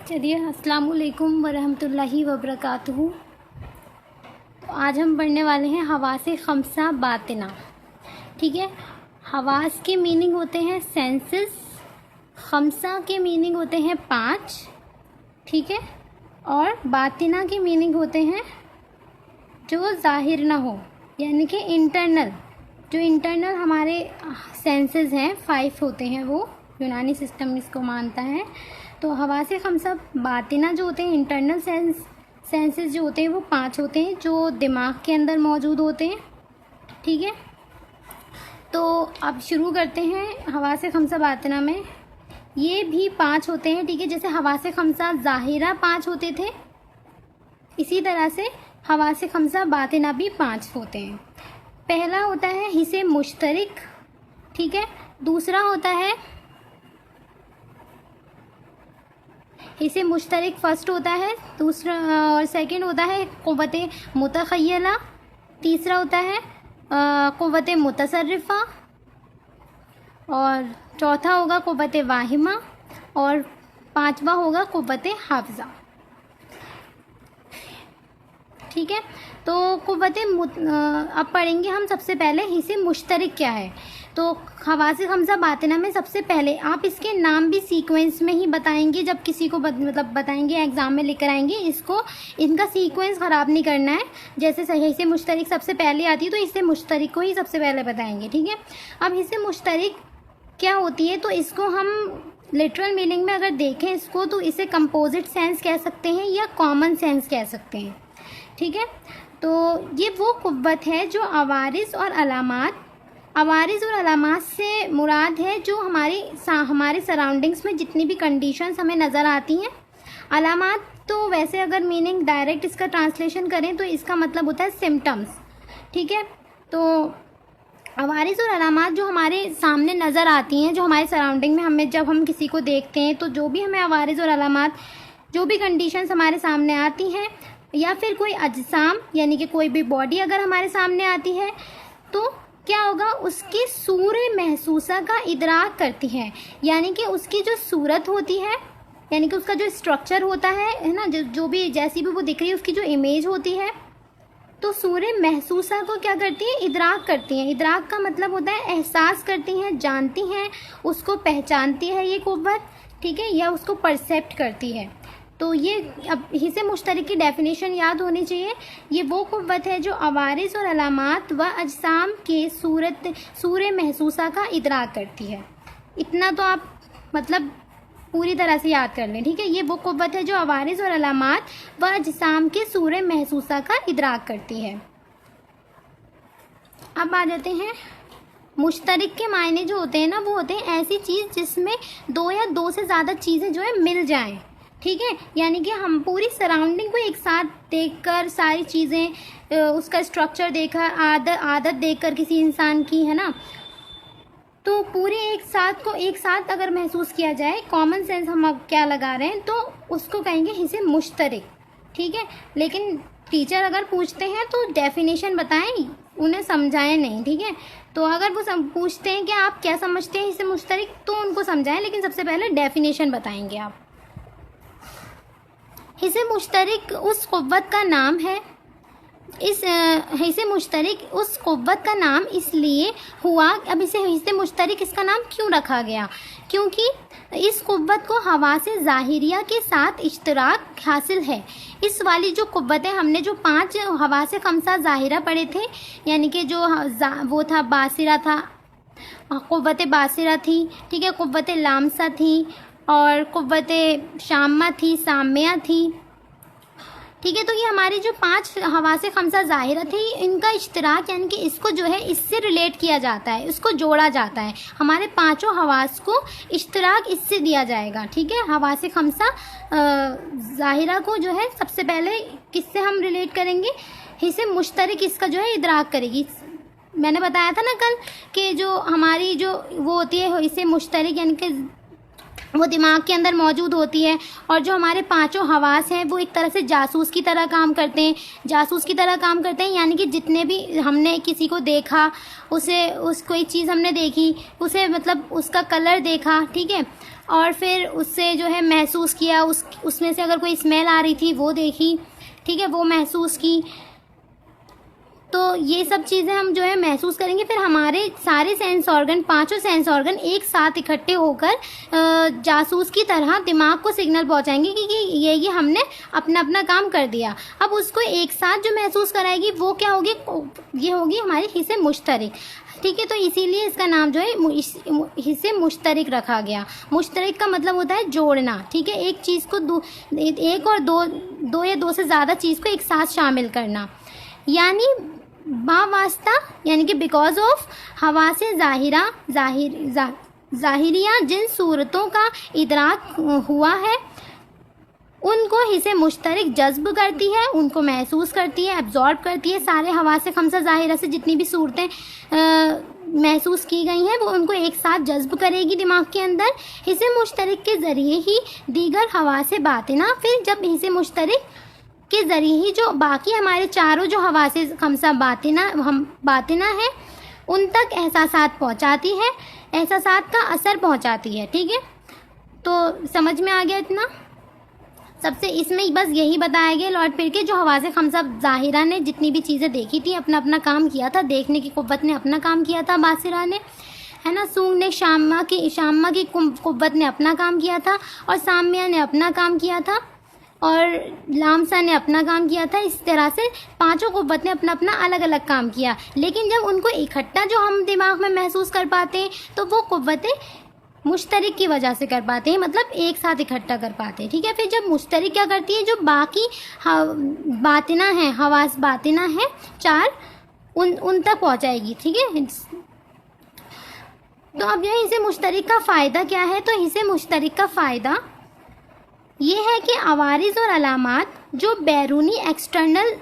चलिए, अस्सलाम वालेकुम वरहमतुल्लाहि वबरकातुहू। तो आज हम पढ़ने वाले हैं हवासे खमसा बातिना। ठीक है, हवास के मीनिंग होते हैं सेंसेस, खमसा के मीनिंग होते हैं 5, ठीक है, और बातिना के मीनिंग होते हैं जो ज़ाहिर ना हो, यानी कि इंटरनल। जो इंटरनल हमारे सेंसेस हैं 5 होते हैं, वो यूनानी सिस्टम इसको मानता है। तो हवासे खमसा बातिना जो होते हैं, इंटरनल सेंसेस जो होते हैं वो 5 होते हैं, जो दिमाग के अंदर मौजूद होते हैं। ठीक है, तो अब शुरू करते हैं हवासे खमसा बातिना में। ये भी 5 होते हैं, ठीक है, जैसे हवासे खमसा ज़ाहिरा 5 होते थे, इसी तरह से हवासे खमसा बातिना भी 5 होते हैं। पहला होता है हिस्से मुश्तरिक, ठीक है, दूसरा होता है हिस्से मुश्तरिक फर्स्ट होता है, दूसरा और सेकंड होता है क़ुव्वते मुतख़य्यला, तीसरा होता है क़ुव्वते मुतसर्रिफ़ा, और चौथा होगा क़ुव्वते वाहिमा, और पांचवा होगा क़ुव्वते हाफ़िज़ा। ठीक है, तो अब पढ़ेंगे हम सबसे पहले हिस्से मुश्तरिक क्या है। तो हवासे खमसा बातिना में सबसे पहले आप इसके नाम भी सीक्वेंस में ही बताएंगे, जब किसी को बताएंगे, एग्ज़ाम में लेकर आएंगे, इसको इनका सीक्वेंस ख़राब नहीं करना है। जैसे हिस्से मुश्तरिक सबसे पहले आती है तो हिस्से मुश्तरिक को ही सबसे पहले बताएंगे। ठीक है, अब हिस्से मुश्तरिक क्या होती है, तो इसको हम लिटरल मीनिंग में अगर देखें इसको, तो इसे कंपोजिट सेंस कह सकते हैं या कॉमन सेंस कह सकते हैं। ठीक है, तो ये वो क़ुव्वत है जो अवारिस और अलामात से मुराद है जो हमारे सराउंडिंग्स में जितनी भी कंडीशंस हमें नज़र आती हैं। अलामात तो वैसे अगर मीनिंग डायरेक्ट इसका ट्रांसलेशन करें तो इसका मतलब होता है सिम्टम्स। ठीक है, तो अवारिस और अलामात जो हमारे सामने नज़र आती हैं, जो हमारे सराउंडिंग में हमें जब हम किसी को देखते हैं, तो जो भी हमें अवारिस और अलामात, जो भी कंडीशंस हमारे सामने आती हैं, या फिर कोई अजसाम यानी कि कोई भी बॉडी अगर हमारे सामने आती है, तो क्या होगा, उसकी सूरे महसूसा का इदराक करती है, यानी कि उसकी जो सूरत होती है, यानी कि उसका जो स्ट्रक्चर होता है ना, जो भी जैसी भी वो दिख रही है, उसकी जो इमेज होती है, तो सूरे महसूसा को क्या करती है, इदराक करती हैं। इदराक का मतलब होता है एहसास करती हैं, जानती हैं, उसको पहचानती है ये क़ुव्वत, ठीक है, या उसको परसेप्ट करती है। तो ये अब हिस्से मुश्तरिक की डेफिनेशन याद होनी चाहिए। ये वो क़ुव्वत है जो अवारिस और अलामात व अजसाम के सूरे महसूसा का इदराक करती है। इतना तो आप मतलब पूरी तरह से याद कर लें। ठीक है, ये वो क़ुव्वत है जो अवारिस और अलामात व अजसाम के सूरे महसूसा का इदराक करती है। अब आ जाते हैं मुश्तरिक के मायने जो होते हैं ना, वो होते हैं ऐसी चीज़ जिसमें 2 या 2 से ज़्यादा चीज़ें जो है मिल जाएं। ठीक है, यानी कि हम पूरी सराउंडिंग को एक साथ देखकर, सारी चीज़ें, उसका स्ट्रक्चर देखकर, आदत देखकर किसी इंसान की, है ना, तो पूरे एक साथ अगर महसूस किया जाए, कॉमन सेंस हम अब क्या लगा रहे हैं, तो उसको कहेंगे हिस्से मुश्तरिक। ठीक है, लेकिन टीचर अगर पूछते हैं तो डेफिनेशन बताएं, उन्हें समझाएं नहीं। ठीक है, तो अगर वो पूछते हैं कि आप क्या समझते हैं हिस्से मुश्तरिक, तो उनको समझाएं, लेकिन सबसे पहले डेफिनेशन बताएंगे आप। हिस्से मुश्तरिक उस क़ुव्वत का नाम है, इस हिस्से मुश्तरिक उस क़ुव्वत का नाम इसलिए हुआ। अब इसे हिस्से मुश्तरिक इसका नाम क्यों रखा गया, क्योंकि इस क़ुव्वत को हवासे ज़ाहिरिया के साथ इश्तराक हासिल है। इस वाली जो क़ुव्वतें हमने जो 5 हवासे खमसा ज़ाहिरा पढ़े थे, यानी कि जो वो था बासिरा था, क़ुव्वते बासिरा थी, ठीक है, क़ुव्वते लामसा थी, और क़ुव्वते शामा थी, सामिया थी। ठीक है, तो ये हमारी जो 5 हवासे खमसा ज़ाहिरा थी, इनका इश्तराक, यानी कि इसको जो है इससे रिलेट किया जाता है, इसको जोड़ा जाता है। हमारे 5 हवास को इश्तराक इससे दिया जाएगा। ठीक है, हवासे खमसा ज़ाहिरा को जो है सबसे पहले किससे हम रिलेट करेंगे, हिस्से मुश्तरिक इसका जो है इदराक करेगी। मैंने बताया था ना कल कि जो हमारी जो वो होती है हिस्से मुश्तरिक, यानी कि वो दिमाग के अंदर मौजूद होती है। और जो हमारे पांचों हवास हैं वो एक तरह से जासूस की तरह काम करते हैं। जासूस की तरह काम करते हैं यानी कि जितने भी हमने किसी को देखा, कोई चीज़ हमने देखी, उसे मतलब उसका कलर देखा, ठीक है, और फिर उससे जो है महसूस किया, उसमें से अगर कोई स्मेल आ रही थी वो देखी, ठीक है, वो महसूस की। तो ये सब चीज़ें हम जो है महसूस करेंगे। फिर हमारे सारे सेंस ऑर्गन, पांचों सेंस ऑर्गन एक साथ इकट्ठे होकर जासूस की तरह दिमाग को सिग्नल पहुंचाएंगे कि ये हमने अपना अपना काम कर दिया। अब उसको एक साथ जो महसूस कराएगी वो क्या होगी, ये होगी हमारी हिस्से मुश्तरिक, ठीक है। तो इसीलिए इसका नाम जो है हिस्से मुश्तरिक रखा गया। मुश्तरिक का मतलब होता है जोड़ना, ठीक है, एक चीज़ को एक और दो या दो से ज़्यादा चीज़ को एक साथ शामिल करना। यानी वास्ता यानी कि बिकॉज ऑफ हवासे ज़ाहिरिया जिन सूरतों का इदराक हुआ है उनको हिस्से मुश्तरिक जज्ब करती है, उनको महसूस करती है, एब्जॉर्ब करती है। सारे हवासे खमसा ज़ाहिरा से जितनी भी सूरतें महसूस की गई हैं वो उनको एक साथ जज्ब करेगी दिमाग के अंदर। हिस्से मुश्तरिक के ज़रिए ही दीगर हवासे बातिना, फिर जब हिस्से मुश्तरिक के ज़रिए ही जो बाकी हमारे चारों जो हवासे खमसा बातिना है उन तक एहसासात पहुंचाती है, एहसासात का असर पहुंचाती है, ठीक है। तो समझ में आ गया इतना। सबसे इसमें बस यही बताया गया लौट फिर के जो हवासे खमसा ज़ाहिरा ने जितनी भी चीज़ें देखी थी अपना अपना काम किया था। देखने की कुव्वत ने अपना काम किया था बासिरा ने, है ना। सूंघ ने शामा की कुव्वत ने अपना काम किया था, और सामिया ने अपना काम किया था, और लामसा ने अपना काम किया था। इस तरह से पांचों कुव्वत ने अपना अपना अलग अलग काम किया। लेकिन जब उनको इकट्ठा जो हम दिमाग में महसूस कर पाते हैं तो वो कुव्वतें मुश्तरिक की वजह से कर पाते हैं, मतलब एक साथ इकट्ठा कर पाते हैं, ठीक है। फिर जब मुश्तरिक क्या करती है, जो बाकी बातिना है, हवास बातिना है चार, उन तक पहुंचाएगी, ठीक है। तो अब यह हिस्से मुश्तरिक का फ़ायदा क्या है, तो हिस्से मुश्तरिक का फ़ायदा ये है कि अवारिज़ और अलामात जो बैरूनी एक्सटर्नल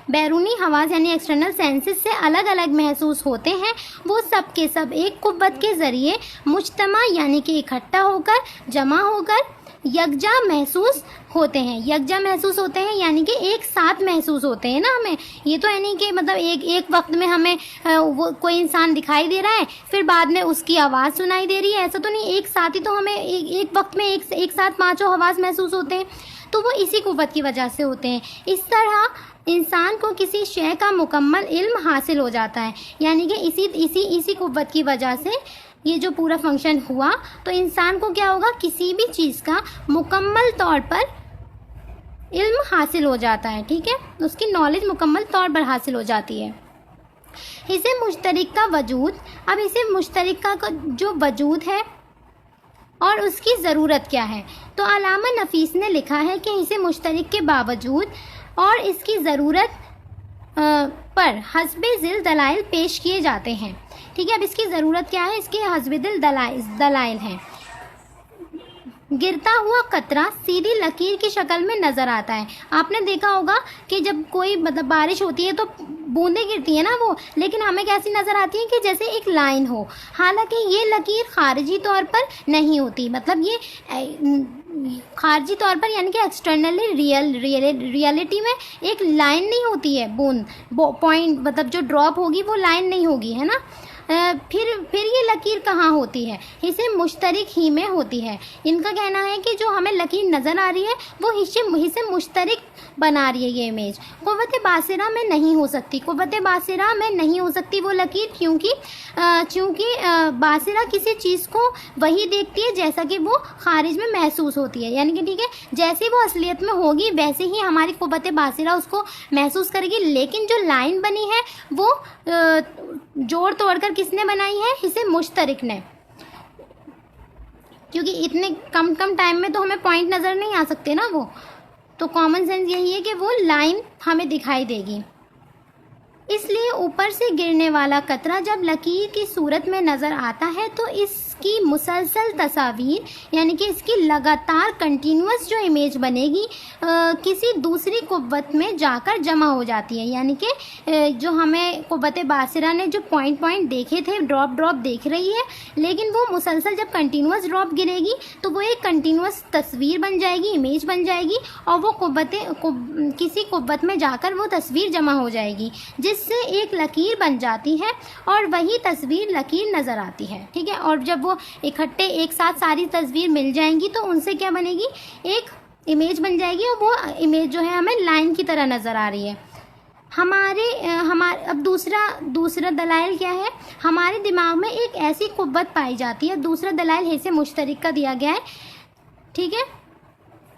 बैरूनी हवास यानी एक्सटर्नल सेंसेस से अलग अलग महसूस होते हैं, वो सब के सब एक कुव्वत के ज़रिए मुज्तमा यानी कि इकट्ठा होकर, जमा होकर यकजा महसूस होते हैं। यकजा महसूस होते हैं यानी कि एक साथ महसूस होते हैं ना हमें। ये तो है नहीं कि मतलब एक वक्त में हमें वो कोई इंसान दिखाई दे रहा है फिर बाद में उसकी आवाज़ सुनाई दे रही है, ऐसा तो नहीं। एक साथ ही तो हमें एक वक्त में एक साथ पांचों आवाज़ महसूस होते हैं, तो वो इसी कुव्वत की वजह से होते हैं। इस तरह इंसान को किसी शय का मुकम्मल इल्म हासिल हो जाता है, यानी कि इसी कुव्वत की वजह से ये जो पूरा फंक्शन हुआ, तो इंसान को क्या होगा, किसी भी चीज़ का मुकम्मल तौर पर इल्म हासिल हो जाता है, ठीक है, उसकी नॉलेज मुकम्मल तौर पर हासिल हो जाती है। हिस्से मुश्तरिक का वजूद, अब हिस्से मुश्तरिक का जो वजूद है और उसकी ज़रूरत क्या है, तो अल्लामा नफीस ने लिखा है कि हिस्से मुश्तरिक के बावजूद और इसकी ज़रूरत पर हस्बे ज़िल दलाइल पेश किए जाते हैं, ठीक है। अब इसकी ज़रूरत क्या है, इसके हस्बे दिल दलाइल हैं। गिरता हुआ कतरा सीधी लकीर की शक्ल में नज़र आता है। आपने देखा होगा कि जब कोई मतलब बारिश होती है तो बूंदें गिरती है ना वो, लेकिन हमें कैसी नज़र आती है कि जैसे एक लाइन हो। हालांकि ये लकीर खारिजी तौर पर नहीं होती, मतलब ये खारिजी तौर पर यानी कि एक्सटर्नली रियलिटी में एक लाइन नहीं होती है, बूंद पॉइंट मतलब जो ड्रॉप होगी वो लाइन नहीं होगी, है ना। फिर ये लकीर कहाँ होती है, हिस्से मुश्तरिक ही में होती है। इनका कहना है कि जो हमें लकीर नज़र आ रही है वो हिस्से मुश्तरिक बना रही है ये इमेज। कुव्वत बासिरा में नहीं हो सकती, कुव्वत बासिरा में नहीं हो सकती वो लकीर, क्योंकि बासिरा किसी चीज़ को वही देखती है जैसा कि वो खारिज में महसूस होती है, यानी कि ठीक है, जैसे वो असलियत में होगी वैसे ही हमारी कुव्वत बासिरा उसको महसूस करेगी। लेकिन जो लाइन बनी है वो जोड़ तोड़कर किसने बनाई है, हिस्से मुश्तरिक ने, क्योंकि इतने कम टाइम में तो हमें पॉइंट नज़र नहीं आ सकते ना वो, तो कॉमन सेंस यही है कि वो लाइन हमें दिखाई देगी। इसलिए ऊपर से गिरने वाला कतरा जब लकीर की सूरत में नज़र आता है तो इसकी मुसलसल तस्वीर यानी कि इसकी लगातार कंटिन्यूस जो इमेज बनेगी किसी दूसरी कुव्वत में जाकर जमा हो जाती है। यानी कि जो हमें कुव्वत बासिरा ने जो पॉइंट पॉइंट देखे थे, ड्रॉप देख रही है, लेकिन वो मुसलसल जब कंटिन्यूस ड्रॉप गिरेगी तो वो एक कंटिन्यूस तस्वीर बन जाएगी, इमेज बन जाएगी, और वो किसी कुव्वत में जाकर वो तस्वीर जमा हो जाएगी, जिससे एक लकीर बन जाती है और वही तस्वीर लकीर नज़र आती है। ठीक है, और जब वो इकट्ठे एक साथ सारी तस्वीर मिल जाएंगी तो उनसे क्या बनेगी, एक इमेज बन जाएगी, और वो इमेज जो है हमें लाइन की तरह नज़र आ रही है। हमारे अब दूसरा दलाइल क्या है, हमारे दिमाग में एक ऐसी कुव्वत पाई जाती है। दूसरा दलाइल हिस्से मुश्तरक का दिया गया है। ठीक है,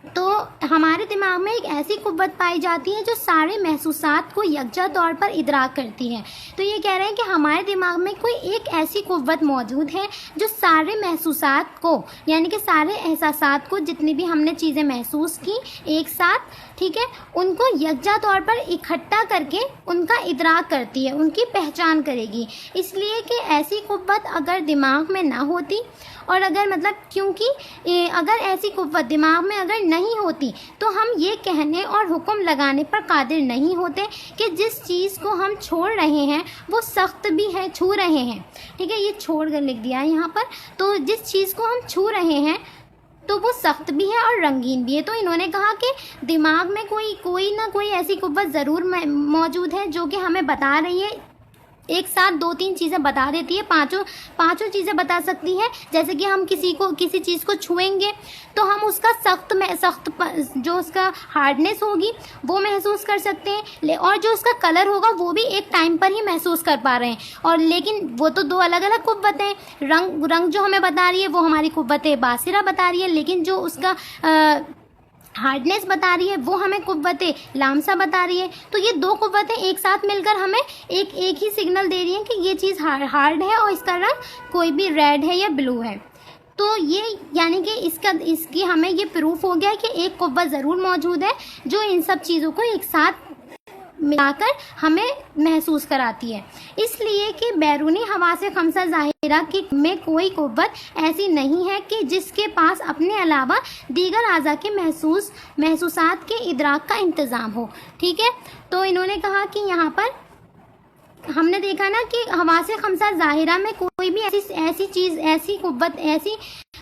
तो हमारे दिमाग में एक ऐसी कुव्वत पाई जाती है जो सारे महसूसात को यकजा तौर पर इदराक करती है। तो ये कह रहे हैं कि हमारे दिमाग में कोई एक ऐसी कुव्वत मौजूद है जो सारे महसूसात को, यानी कि सारे एहसासात को, जितनी भी हमने चीज़ें महसूस की एक साथ, ठीक है, उनको यकजा तौर पर इकट्ठा करके उनका इदराक करती है, उनकी पहचान करेगी। इसलिए कि ऐसी कुव्वत अगर दिमाग में ना होती, और अगर क्योंकि अगर ऐसी कुव्वत दिमाग में अगर नहीं होती तो हम ये कहने और हुक्म लगाने पर कादिर नहीं होते कि जिस चीज़ को हम छोड़ रहे हैं वो सख्त भी है, छू रहे हैं। ठीक है, ये छोड़ कर लिख दिया है यहाँ पर। तो जिस चीज़ को हम छू रहे हैं तो वो सख्त भी है और रंगीन भी है। तो इन्होंने कहा कि दिमाग में कोई ना कोई ऐसी कुव्वत ज़रूर मौजूद है जो कि हमें बता रही है, एक साथ 2-3 चीज़ें बता देती है, पांचों चीज़ें बता सकती है। जैसे कि हम किसी चीज़ को छुएंगे तो हम उसका सख्त जो उसका हार्डनेस होगी वो महसूस कर सकते हैं, और जो उसका कलर होगा वो भी एक टाइम पर ही महसूस कर पा रहे हैं। और लेकिन वो तो दो अलग अलग कुव्वतें, रंग जो हमें बता रही है वो हमारी कुव्वत बासिरा बता रही है, लेकिन जो उसका हार्डनेस बता रही है वो हमें कुव्वत लामसा बता रही है। तो ये दो कुव्वतें एक साथ मिलकर हमें एक ही सिग्नल दे रही हैं कि ये चीज़ हार्ड है और इसका रंग कोई भी रेड है या ब्लू है। तो ये यानी कि इसकी हमें ये प्रूफ हो गया कि एक कुव्वत ज़रूर मौजूद है जो इन सब चीज़ों को एक साथ मिलाकर हमें महसूस कराती है। इसलिए कि बैरूनी हवासे खमसा ज़ाहिरा में कोई कुव्वत ऐसी नहीं है कि जिसके पास अपने अलावा दीगर आज़ा के महसूसात के इदराक का इंतज़ाम हो। ठीक है, तो इन्होंने कहा कि यहाँ पर हमने देखा ना कि हवासे खमसा ज़ाहिरा में कोई भी ऐसी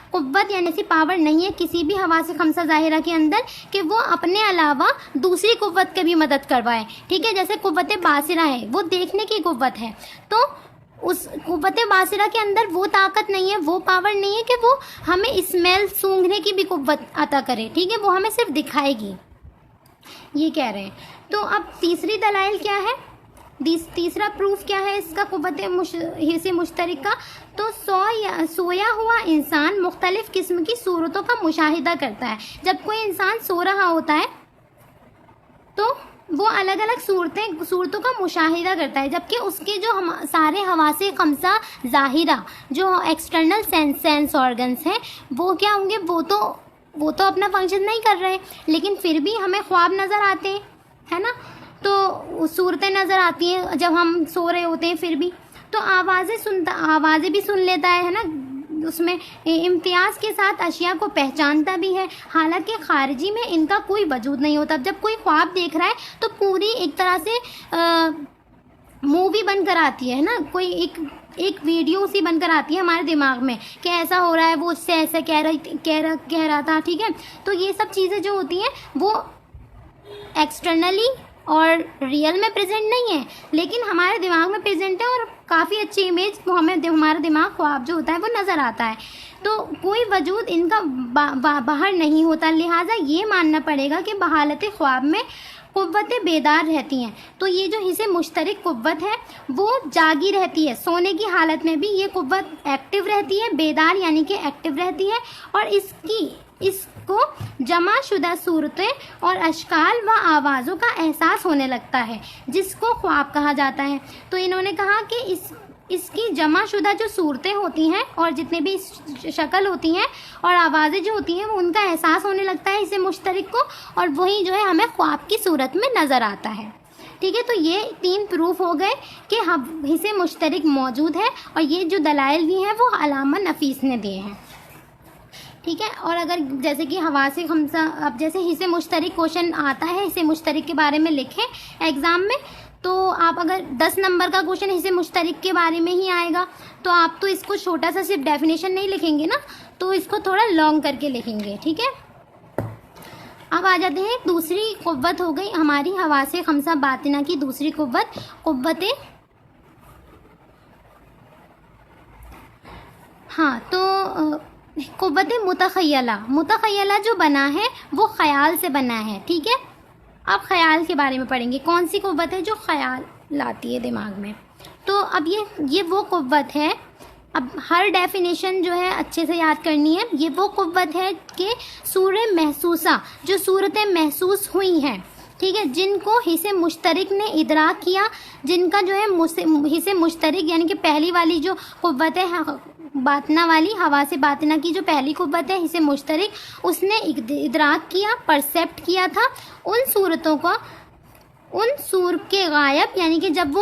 कुव्वत यानी ऐसी पावर नहीं है किसी भी हवासे खमसा ज़ाहिरा के अंदर कि वो अपने अलावा दूसरी कुव्वत की भी मदद करवाए। ठीक है, जैसे कुव्वत बासिरा है, वो देखने की कुव्वत है, तो उस कुव्वत बासिरा के अंदर वो ताकत नहीं है, वो पावर नहीं है कि वो हमें स्मेल सूंघने की भी कुव्वत अता करे। ठीक है, वो हमें सिर्फ दिखाएगी, ये कह रहे हैं। तो अब तीसरी दलाइल क्या है, तीसरा प्रूफ क्या है इसका कुव्वत हिस्से मुश्तरक का। तो सोया हुआ इंसान मुख्तलिफ किस्म की सूरतों का मुशाहिदा करता है। जब कोई इंसान सो रहा होता है तो वो अलग अलग सूरतों का मुशाहिदा करता है, जबकि उसके जो सारे हवासे खमसा ज़ाहिरा जो एक्सटर्नल सेंस ऑर्गन्स हैं वो क्या होंगे, वो तो अपना फंक्शन नहीं कर रहे, लेकिन फिर भी हमें ख्वाब नज़र आते हैं, है ना। तो सूरतें नज़र आती हैं जब हम सो रहे होते हैं, फिर भी तो आवाज़ें भी सुन लेता है ना, उसमें इम्तियाज़ के साथ अशिया को पहचानता भी है, हालांकि खारिजी में इनका कोई वजूद नहीं होता। जब कोई ख्वाब देख रहा है तो पूरी एक तरह से मूवी बनकर आती है ना, कोई एक वीडियो सी बनकर आती है हमारे दिमाग में कि ऐसा हो रहा है, वो उससे ऐसा कह रहा था। ठीक है, तो ये सब चीज़ें जो होती हैं वो एक्सटर्नली और रियल में प्रेजेंट नहीं है, लेकिन हमारे दिमाग में प्रेजेंट है, और काफ़ी अच्छी इमेज वो हमारा दिमाग ख्वाब जो होता है वो नज़र आता है। तो कोई वजूद इनका बाहर नहीं होता, लिहाजा ये मानना पड़ेगा कि बहालत ख्वाब में कुव्वतें बेदार रहती हैं। तो ये जो हिस्से मुश्तरक कुव्वत है वो जागी रहती है, सोने की हालत में भी ये कुव्वत एक्टिव रहती है, बेदार यानी कि एक्टिव रहती है, और इसको जमा शुदा सूरतें और अशकाल व आवाज़ों का एहसास होने लगता है, जिसको ख्वाब कहा जाता है। तो इन्होंने कहा कि इसकी जमा शुदा जो सूरतें होती हैं और जितने भी शक्ल होती हैं और आवाज़ें जो होती हैं वो उनका एहसास होने लगता है इसे मुश्तरक को, और वही जो है हमें ख्वाब की सूरत में नज़र आता है। ठीक है, तो ये 3 प्रूफ हो गए कि हिस्से मुश्तरक मौजूद है, और ये जो दलाइल भी हैं वो अल्लामा नफीस ने दिए हैं। ठीक है, और अगर जैसे कि हवासे खमसा, अब जैसे हिस्से मुश्तरक क्वेश्चन आता है, हिस्से मुश्तरक के बारे में लिखें एग्ज़ाम में, तो आप अगर 10 नंबर का क्वेश्चन हिस्से मुश्तरक के बारे में ही आएगा तो आप तो इसको छोटा सा सिर्फ डेफिनेशन नहीं लिखेंगे ना, तो इसको थोड़ा लॉन्ग करके लिखेंगे। ठीक है, अब आ जाते हैं, दूसरी कुव्वत हो गई हमारी हवासे खमसा बातिना की दूसरी कुव्वत, कुव्वत कुव्वत मुतखय्यला जो बना है वो ख्याल से बना है। ठीक है, अब ख्याल के बारे में पढ़ेंगे, कौन सी कुव्वत है जो ख्याल लाती है दिमाग में। तो अब ये वो कुव्वत है, अब हर डेफिनेशन जो है अच्छे से याद करनी है। ये वो कुव्वत है कि सूरत महसूसा, जो सूरतें महसूस हुई हैं, ठीक है, जिनको हिस्से मुश्तरक ने इदराक किया, जिनका जो है हिस्से मुश्तरक यानी कि पहली वाली जो कुव्वत है बातना वाली, हवा से बातना की जो पहली कुव्वत है हिस्से मुश्तरक, उसने इदराक किया, परसेप्ट किया था उन सूरतों को, उन सूर के गायब, यानी कि जब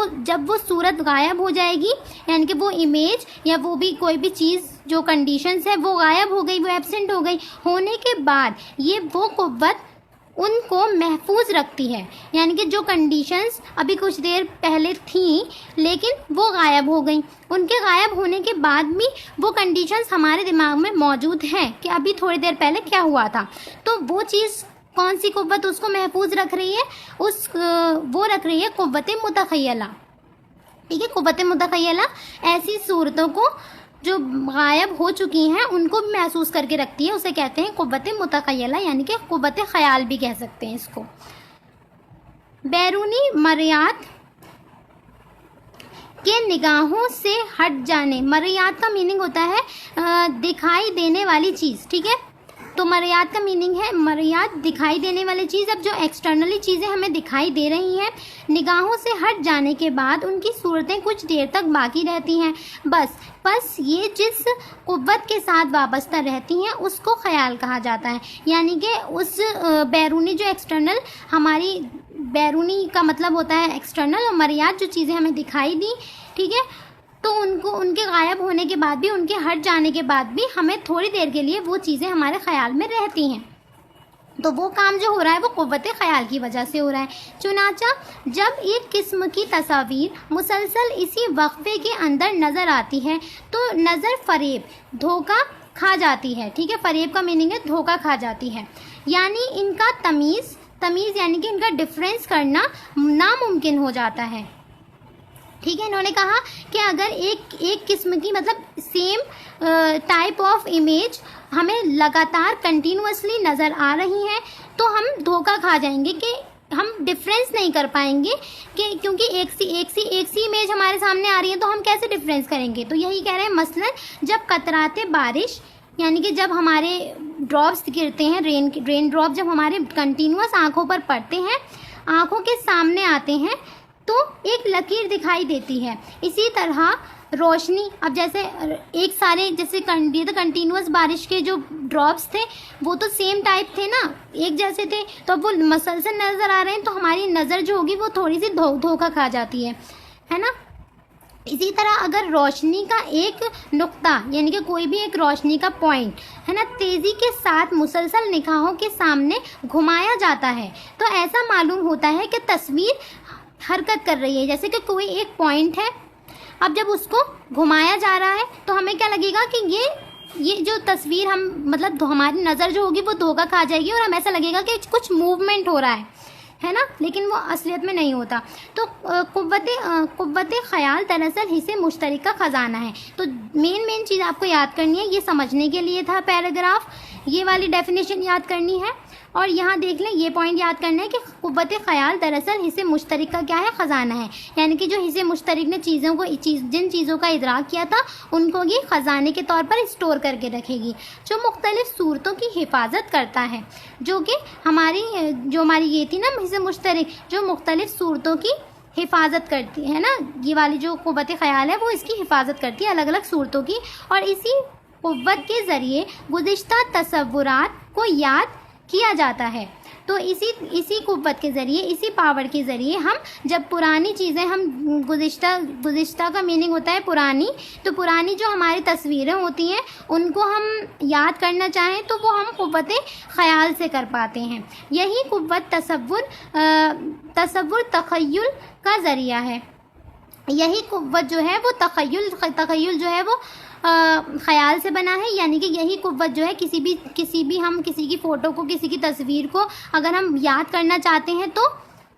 वो सूरत गायब हो जाएगी, यानी कि वो इमेज या वो भी कोई भी चीज़ जो कंडीशंस है वो गायब हो गई, वो एब्सेंट हो गई, होने के बाद ये वो कुव्वत उनको महफूज रखती है। यानी कि जो कंडीशंस अभी कुछ देर पहले थी लेकिन वो गायब हो गई, उनके गायब होने के बाद भी वो कंडीशंस हमारे दिमाग में मौजूद हैं कि अभी थोड़ी देर पहले क्या हुआ था। तो वो चीज़ कौन सी कुव्वत उसको महफूज रख रही है, वो रख रही है कुव्वत मुतखय्यला। ठीक है, कुव्वत मुतखय्यला ऐसी सूरतों को जो गायब हो चुकी हैं उनको भी महसूस करके रखती है, उसे कहते हैं कुव्वत मुतखय्यला, यानी कि कुव्वत ख्याल भी कह सकते हैं इसको। बैरूनी मर्यात के निगाहों से हट जाने, मर्यात का मीनिंग होता है दिखाई देने वाली चीज़। ठीक है, तो मर्यात का मीनिंग है मर्यात दिखाई देने वाली चीज़। अब जो एक्सटर्नली चीज़ें हमें दिखाई दे रही हैं, निगाहों से हट जाने के बाद उनकी सूरतें कुछ देर तक बाकी रहती हैं। बस ये जिस कुव्वत के साथ वाबस्ता रहती हैं उसको ख्याल कहा जाता है। यानी कि उस बैरूनी जो एक्सटर्नल, हमारी बैरूनी का मतलब होता है एक्सटर्नल, और मर्यात जो चीज़ें हमें दिखाई दी, ठीक है, तो उनको उनके गायब होने के बाद भी, उनके हट जाने के बाद भी हमें थोड़ी देर के लिए वो चीज़ें हमारे ख्याल में रहती हैं। तो वो काम जो हो रहा है वो कुव्वत ख्याल की वजह से हो रहा है। चुनाचा जब एक किस्म की तस्वीर मुसलसल इसी वक्फे के अंदर नज़र आती है तो नज़र फरेब, धोखा खा जाती है। ठीक है, फरेब का मीनिंग है धोखा खा जाती है, यानी इनका तमीज़ यानी कि इनका डिफरेंस करना नामुमकिन हो जाता है। ठीक है, इन्होंने कहा कि अगर एक किस्म की मतलब सेम टाइप ऑफ इमेज हमें लगातार कंटिन्यूअसली नज़र आ रही है तो हम धोखा खा जाएंगे कि हम डिफरेंस नहीं कर पाएंगे, कि क्योंकि एक सी इमेज हमारे सामने आ रही है तो हम कैसे डिफरेंस करेंगे। तो यही कह रहे हैं, मसलन जब कतराते बारिश, यानी कि जब हमारे ड्रॉप्स गिरते हैं, रेन ड्रॉप जब हमारे कंटिन्यूअस आँखों पर पड़ते हैं, आँखों के सामने आते हैं तो एक लकीर दिखाई देती है। इसी तरह रोशनी, अब जैसे एक सारे जैसे ये तो कंटिन्यूअस बारिश के जो ड्रॉप्स थे वो तो सेम टाइप थे ना, एक जैसे थे, तो अब वो मसलसल नज़र आ रहे हैं तो हमारी नज़र जो होगी वो थोड़ी सी धोखा खा जाती है ना। इसी तरह अगर रोशनी का एक नुक्ता, यानी कि कोई भी एक रोशनी का पॉइंट है ना, तेज़ी के साथ मुसलसल निगाहों के सामने घुमाया जाता है तो ऐसा मालूम होता है कि तस्वीर हरकत कर रही है। जैसे कि कोई एक पॉइंट है, अब जब उसको घुमाया जा रहा है तो हमें क्या लगेगा कि ये जो तस्वीर हम मतलब हमारी नज़र जो होगी वो धोखा खा जाएगी और हमें ऐसा लगेगा कि कुछ मूवमेंट हो रहा है ना, लेकिन वो असलियत में नहीं होता। तो कुव्वत ख्याल दरअसल हिस्से मुश्तरक का ख़जाना है। तो मेन चीज़ आपको याद करनी है, ये समझने के लिए था पैराग्राफ, ये वाली डेफिनेशन याद करनी है और यहाँ देख लें ये पॉइंट याद करना है कि कुव्वत ख्याल दरअसल हिस्से मुश्तरक का क्या है, ख़जाना है। यानी कि जो हिस्से मुश्तरक ने जिन चीज़ों का इदराक किया था उनको ये ख़जाने के तौर पर स्टोर करके रखेगी, जो मुख्तलिफ़ सूरतों की हिफाजत करता है, जो कि हमारी ये थी ना हिस्से मुश्तरक, जो मुख्तलिफ़ सूरतों की हिफाजत करती है ना, ये वाली जो कुव्वत ख्याल है वो इसकी हिफाजत करती है अलग अलग सूरतों की। और इसी कुव्वत के ज़रिए गुज़िश्ता तसव्वुरात को याद किया जाता है। तो इसी कुव्वत के ज़रिए, इसी पावर के ज़रिए हम जब पुरानी चीज़ें, हम गुज़िश्ता का मीनिंग होता है पुरानी, तो पुरानी जो हमारी तस्वीरें होती हैं उनको हम याद करना चाहें तो वो हम कुव्वत ख़याल से कर पाते हैं। यही कुव्वत तसव्वुर तख़य्युल का ज़रिया है। यही कुव्वत जो है वो तख़य्युल जो है वो ख़याल से बना है, यानी कि यही कुव्वत जो है किसी भी हम किसी की फ़ोटो को, किसी की तस्वीर को अगर हम याद करना चाहते हैं तो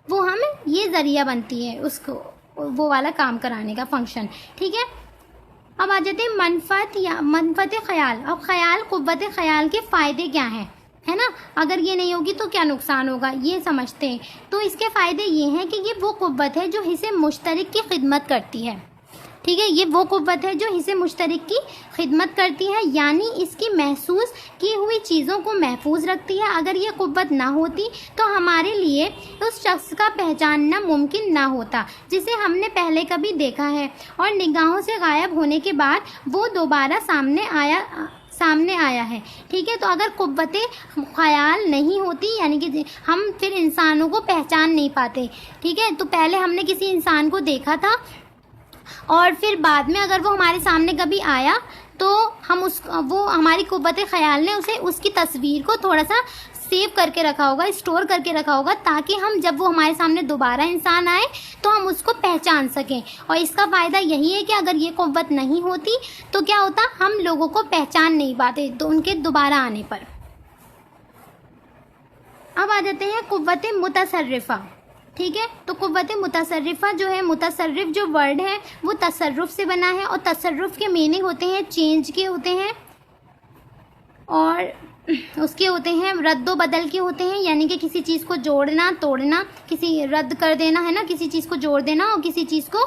वो हमें ये ज़रिया बनती है उसको, वो वाला काम कराने का फंक्शन। ठीक है, अब आ जाते हैं मनफ़अत ख़याल। अब ख़याल, कुव्वत ख़याल के फ़ायदे क्या हैं, है ना। अगर ये नहीं होगी तो क्या नुकसान होगा, ये समझते हैं। तो इसके फ़ायदे ये हैं कि ये वो कुव्वत है जो हिस्से मुश्तरक की खिदमत करती है। ठीक है, ये वो कुव्वत है जो हिस्से मुश्तरक की खिदमत करती है, यानी इसकी महसूस की हुई चीज़ों को महफूज रखती है। अगर ये कुव्वत ना होती तो हमारे लिए उस शख्स का पहचानना मुमकिन ना होता जिसे हमने पहले कभी देखा है और निगाहों से गायब होने के बाद वो दोबारा सामने आया है। ठीक है, तो अगर कुव्वत ख़याल नहीं होती, यानी कि हम फिर इंसानों को पहचान नहीं पाते। ठीक है, तो पहले हमने किसी इंसान को देखा था और फिर बाद में अगर वो हमारे सामने कभी आया तो वो हमारी कुव्वत ख़याल ने उसकी तस्वीर को थोड़ा सा सेव करके रखा होगा, स्टोर करके रखा होगा, ताकि हम जब वो हमारे सामने दोबारा इंसान आए तो हम उसको पहचान सकें। और इसका फ़ायदा यही है कि अगर ये कुव्वत नहीं होती तो क्या होता, हम लोगों को पहचान नहीं पाते तो उनके दोबारा आने पर। अब आ जाते हैं कुव्वत मुतसर्रिफ़ा। ठीक है, तो कुव्वत मुतसर्रिफ़ा जो है, मुतसर्रिफ़ जो वर्ड है वो तसर्रुफ़ से बना है और तसर्रुफ़ के मीनिंग होते हैं चेंज के होते हैं और उसके होते हैं रद्दो बदल के होते हैं, यानी कि किसी चीज़ को जोड़ना, तोड़ना, किसी रद्द कर देना, है ना, किसी चीज़ को जोड़ देना और किसी चीज़ को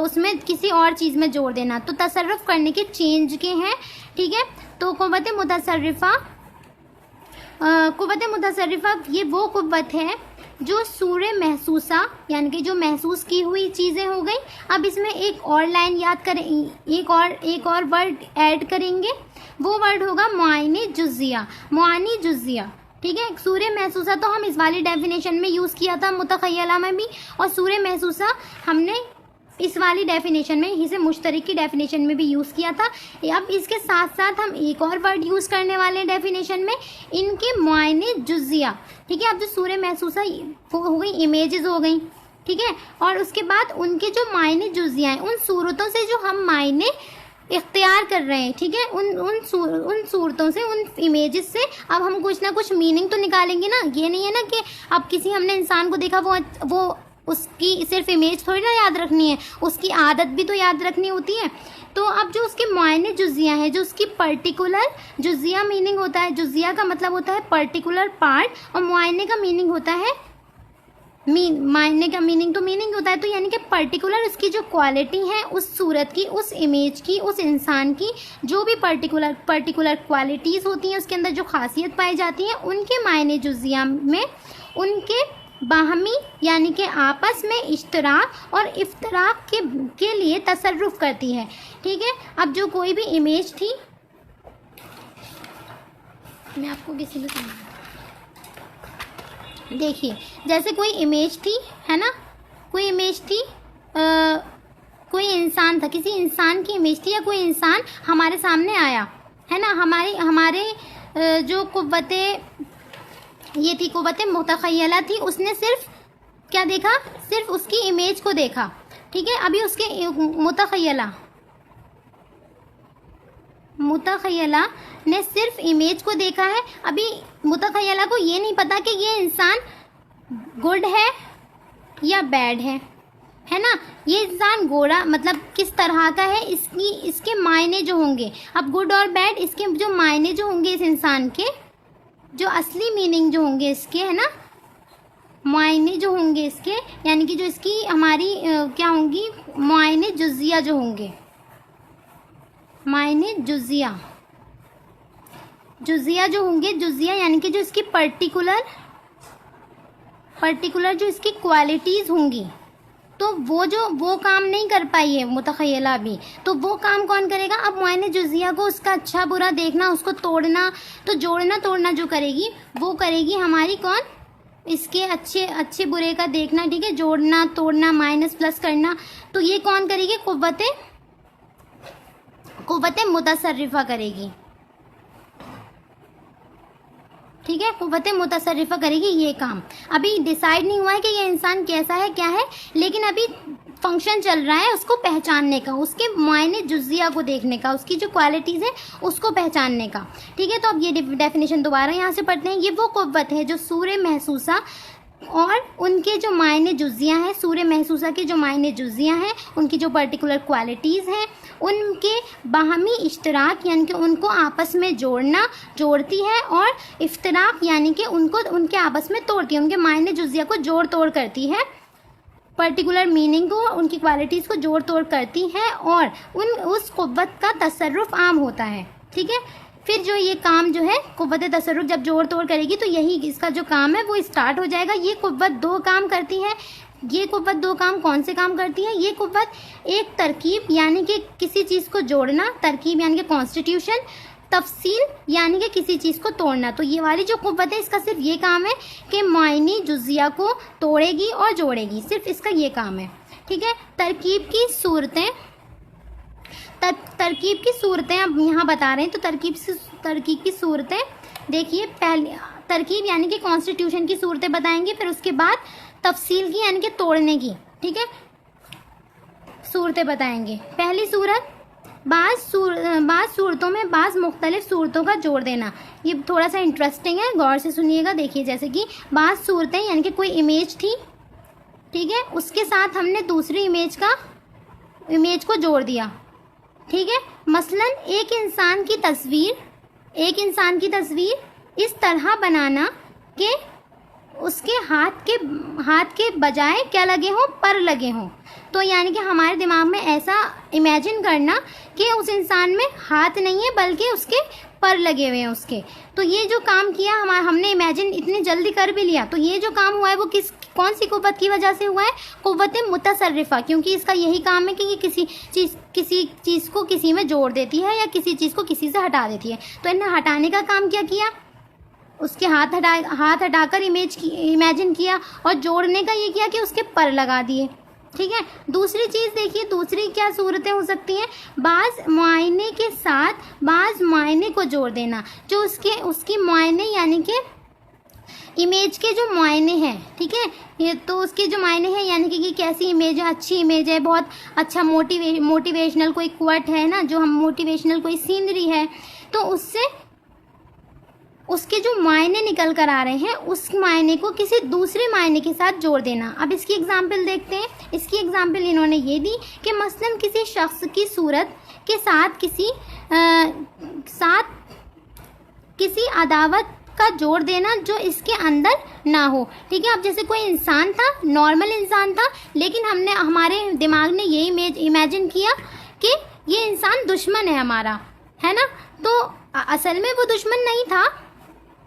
उसमें किसी और चीज़ में जोड़ देना, तो तसर्रुफ़ करने के चेंज के हैं। ठीक है, तो कुव्वत मुतसर्रिफ़ा ये वो कुव्वत है जो सूरे महसूसा, यानी कि जो महसूस की हुई चीज़ें हो गई। अब इसमें एक और लाइन याद करें, एक और वर्ड ऐड करेंगे, वो वर्ड होगा मुआयने जुज़िया। ठीक है, सूरे महसूसा तो हम इस वाली डेफिनेशन में यूज़ किया था मुतख़य्यला में भी, और सूरे महसूसा हमने इस वाली डेफिनेशन में, हिस्से मुश्तरक की डेफिनेशन में भी यूज़ किया था। अब इसके साथ साथ हम एक और वर्ड यूज़ करने वाले हैं डेफिनेशन में, इनके मुआयने जुज़िया। ठीक है, अब जो सूरे महसूसा हो गई, इमेजेस हो गई। ठीक है, और उसके बाद उनके जो मायने जुज़िया हैं, उन सूरतों से जो हम मायने इख्तियार कर रहे हैं। ठीक है, उन सूरतों से, उन इमेजेस से अब हम कुछ ना कुछ मीनिंग तो निकालेंगे ना। ये नहीं है ना कि अब किसी हमने इंसान को देखा, वो उसकी सिर्फ इमेज थोड़ी ना याद रखनी है, उसकी आदत भी तो याद रखनी होती है। तो अब जो उसके मायने जुज़िया हैं, जो उसकी पर्टिकुलर, जुज़िया मीनिंग होता है, जुज़िया का मतलब होता है पर्टिकुलर पार्ट, और मुआयने का मीनिंग होता है मायने का मीनिंग तो मीनिंग होता है, तो यानी कि पर्टिकुलर उसकी जो क्वालिटी है उस सूरत की, उस इमेज की, उस इंसान की, जो भी पर्टिकुलर क्वालिटीज़ होती हैं, उसके अंदर जो खासियत पाई जाती है, उनके मायने जुज़िया में उनके बाहमी, यानी कि आपस में इश्तराक और इफ्तराक के लिए तसर्रुफ़ करती है। ठीक है, अब जो कोई भी इमेज थी, मैं आपको किसी में समझाऊँ, देखिए जैसे कोई इमेज थी, है ना, कोई इमेज थी, कोई इंसान था, किसी इंसान की इमेज थी, या कोई इंसान हमारे सामने आया, है ना, हमारे जो कुव्वतें ये थी, कुव्वत मुतख़य्यला थी, उसने सिर्फ क्या देखा, सिर्फ उसकी इमेज को देखा। ठीक है, अभी उसके मुतख़य्यला ने सिर्फ इमेज को देखा है। अभी मुतख़य्यला को ये नहीं पता कि ये इंसान गुड है या बैड है ना, ये इंसान गोरा मतलब किस तरह का है, इसके मायने जो होंगे, अब गुड और बैड, इसके जो मायने जो होंगे, इस इंसान के जो असली मीनिंग जो होंगे इसके, है ना, मायने जो होंगे इसके, यानी कि जो इसकी हमारी क्या होंगी, मायने जुज़िया जो होंगे, मायने जुज़िया जो होंगे, जुज़िया यानी कि जो इसकी पर्टिकुलर जो इसकी क्वालिटीज़ होंगी, तो वो काम नहीं कर पाई है मुतख़य्यला भी, तो वो काम कौन करेगा। अब मायने जुज़िया को, उसका अच्छा बुरा देखना, उसको तोड़ना, तो जोड़ना तोड़ना जो करेगी वो करेगी हमारी कौन, इसके अच्छे अच्छे बुरे का देखना, ठीक है, जोड़ना तोड़ना माइनस प्लस करना, तो ये कौन करेगी? कुव्वत मुतसर्रिफा करेगी, ठीक है, कुव्वत मुतसर्रिफा करेगी ये काम। अभी डिसाइड नहीं हुआ है कि ये इंसान कैसा है क्या है, लेकिन अभी फंक्शन चल रहा है उसको पहचानने का, उसके मायने जुज़िया को देखने का, उसकी जो क्वालिटीज़ है उसको पहचानने का, ठीक है। तो अब ये डेफिनेशन दोबारा यहाँ से पढ़ते हैं। ये वो कुव्वत है जो सूरे महसूसा और उनके जो मायने जुज़िया हैं, सूरे महसूसा के जो मायने जुज़िया हैं, उनकी जो पर्टिकुलर क्वालिटीज़ हैं, उनके बाहमी इश्तराक यानी कि उनको आपस में जोड़ती है, और इफ्तराक यानी कि उनको उनके आपस में तोड़ती है, उनके मायने जुज़िया को जोड़ तोड़ करती है, पर्टिकुलर मीनिंग को, उनकी क्वालिटीज़ को जोड़ तोड़ करती है, और उस कुव्वत का तसर्रुफ आम होता है, ठीक है। फिर जो ये काम जो है कुव्वत तसर्रुफ जब जोड़ तोड़ करेगी तो यही इसका जो काम है वो स्टार्ट हो जाएगा। ये कुव्वत दो काम करती है। ये कुव्वत दो काम कौन से काम करती है? ये कुव्वत एक तरकीब यानी कि किसी चीज़ को जोड़ना, तरकीब यानी कि कॉन्स्टिट्यूशन, तफसील यानी कि किसी चीज़ को तोड़ना। तो ये वाली जो कुव्वत है इसका सिर्फ ये काम है कि मायनी जुज़िया को तोड़ेगी और जोड़ेगी, सिर्फ इसका ये काम है, ठीक है। तरकीब की सूरतें अब यहाँ बता रहे हैं। तो तरकीब की सूरतें देखिए, पहले तरकीब यानी कि कॉन्स्टिट्यूशन की सूरतें बताएंगे, फिर उसके बाद तफसील की यानी कि तोड़ने की, ठीक है, सूरतें बताएंगे। पहली सूरत, बाज़ सूरतों में बाज़ मुख्तलिफ सूरतों का जोड़ देना। ये थोड़ा सा इंटरेस्टिंग है, गौर से सुनिएगा। देखिए, जैसे कि बाज़ सूरतें यानी कि कोई इमेज थी, ठीक है, उसके साथ हमने दूसरी इमेज को जोड़ दिया, ठीक है। मसलन एक इंसान की तस्वीर इस तरह बनाना कि उसके हाथ के बजाय क्या लगे हों? पर लगे हों। तो यानी कि हमारे दिमाग में ऐसा इमेजिन करना कि उस इंसान में हाथ नहीं है बल्कि उसके पर लगे हुए हैं उसके। तो ये जो काम किया हमने इमेजिन इतनी जल्दी कर भी लिया। तो ये जो काम हुआ है वो कौन सी कुव्वत की वजह से हुआ है? कुव्वत मुतसर्रिफा, क्योंकि इसका यही काम है कि ये किसी चीज़ को किसी में जोड़ देती है या किसी चीज़ को किसी से हटा देती है। तो इन्हें हटाने का काम क्या किया? उसके हाथ हटाकर इमेजिन किया, और जोड़ने का ये किया कि उसके पर लगा दिए, ठीक है। दूसरी चीज़ देखिए, दूसरी क्या सूरतें हो सकती हैं? बाज़ मुआयने के साथ बाज़ मुआयने को जोड़ देना, जो उसकी मुआयने यानी कि इमेज के जो मुआयने हैं, ठीक है, ये तो उसके जो मायने हैं यानी कि कैसी इमेज है, अच्छी इमेज है, बहुत अच्छा मोटिवेशनल कोई क्वोट है ना, जो हम मोटिवेशनल कोई सीनरी है, तो उसके जो मायने निकल कर आ रहे हैं उस मायने को किसी दूसरे मायने के साथ जोड़ देना। अब इसकी एग्जाम्पल देखते हैं। इसकी एग्जाम्पल इन्होंने ये दी कि मसलन किसी शख्स की सूरत के साथ किसी अदावत का जोड़ देना जो इसके अंदर ना हो, ठीक है। अब जैसे कोई इंसान था, नॉर्मल इंसान था, लेकिन हमारे दिमाग ने ये इमेजिन किया कि ये इंसान दुश्मन है हमारा, है ना। तो असल में वो दुश्मन नहीं था।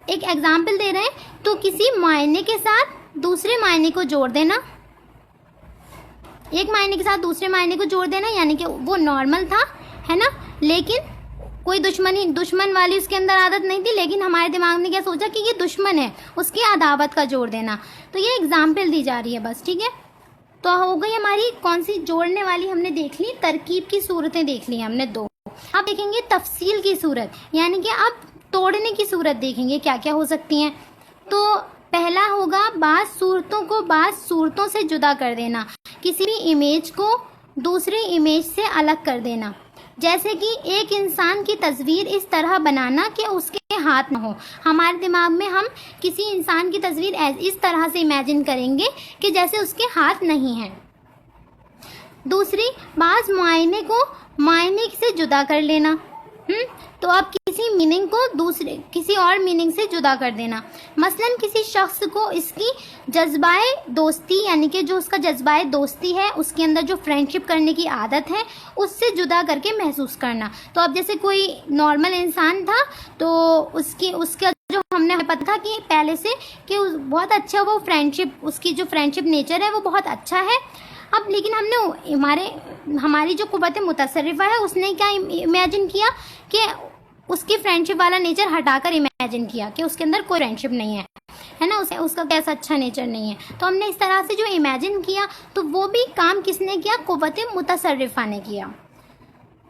एक एग्जाम्पल दे रहे हैं, तो किसी मायने के साथ दूसरे मायने को जोड़ देना, एक मायने के साथ दूसरे मायने को जोड़ देना, यानी कि वो नॉर्मल था, है ना, लेकिन कोई दुश्मन वाली उसके अंदर आदत नहीं थी, लेकिन हमारे दिमाग ने क्या सोचा कि ये दुश्मन है, उसकी अदावत का जोड़ देना। तो ये एग्जाम्पल दी जा रही है बस, ठीक है। तो हो गई हमारी कौन सी जोड़ने वाली, हमने देख ली, तरकीब की सूरतें देख ली हमने दो। अब देखेंगे तफसील की सूरत, यानी कि अब तोड़ने की सूरत देखेंगे क्या क्या हो सकती हैं। तो पहला होगा बाज़ सूरतों को बाज़ सूरतों से जुदा कर देना, किसी भी इमेज को दूसरी इमेज से अलग कर देना। जैसे कि एक इंसान की तस्वीर इस तरह बनाना कि उसके हाथ ना हो। हमारे दिमाग में हम किसी इंसान की तस्वीर इस तरह से इमेजिन करेंगे कि जैसे उसके हाथ नहीं हैं। दूसरी, बाज़ मुआयने को मायने से जुदा कर लेना। तो अब किसी मीनिंग को किसी और मीनिंग से जुदा कर देना। मसलन किसी शख्स को इसकी जज्बाए दोस्ती यानी कि जो उसका जज्बाए दोस्ती है, उसके अंदर जो फ्रेंडशिप करने की आदत है, उससे जुदा करके महसूस करना। तो अब जैसे कोई नॉर्मल इंसान था, तो उसका जो हमने पता था कि पहले से कि बहुत अच्छा वो फ्रेंडशिप, उसकी जो फ्रेंडशिप नेचर है वो बहुत अच्छा है। अब लेकिन हमने हमारी जो कुव्वत मुतसर्रिफा है उसने क्या इमेजिन किया कि उसकी फ्रेंडशिप वाला नेचर हटाकर इमेजिन किया कि उसके अंदर कोई फ्रेंडशिप नहीं है ना, उसका कैसा अच्छा नेचर नहीं है। तो हमने इस तरह से जो इमेजिन किया, तो वो भी काम किसने किया? कुव्वत मुतसर्रिफा ने किया।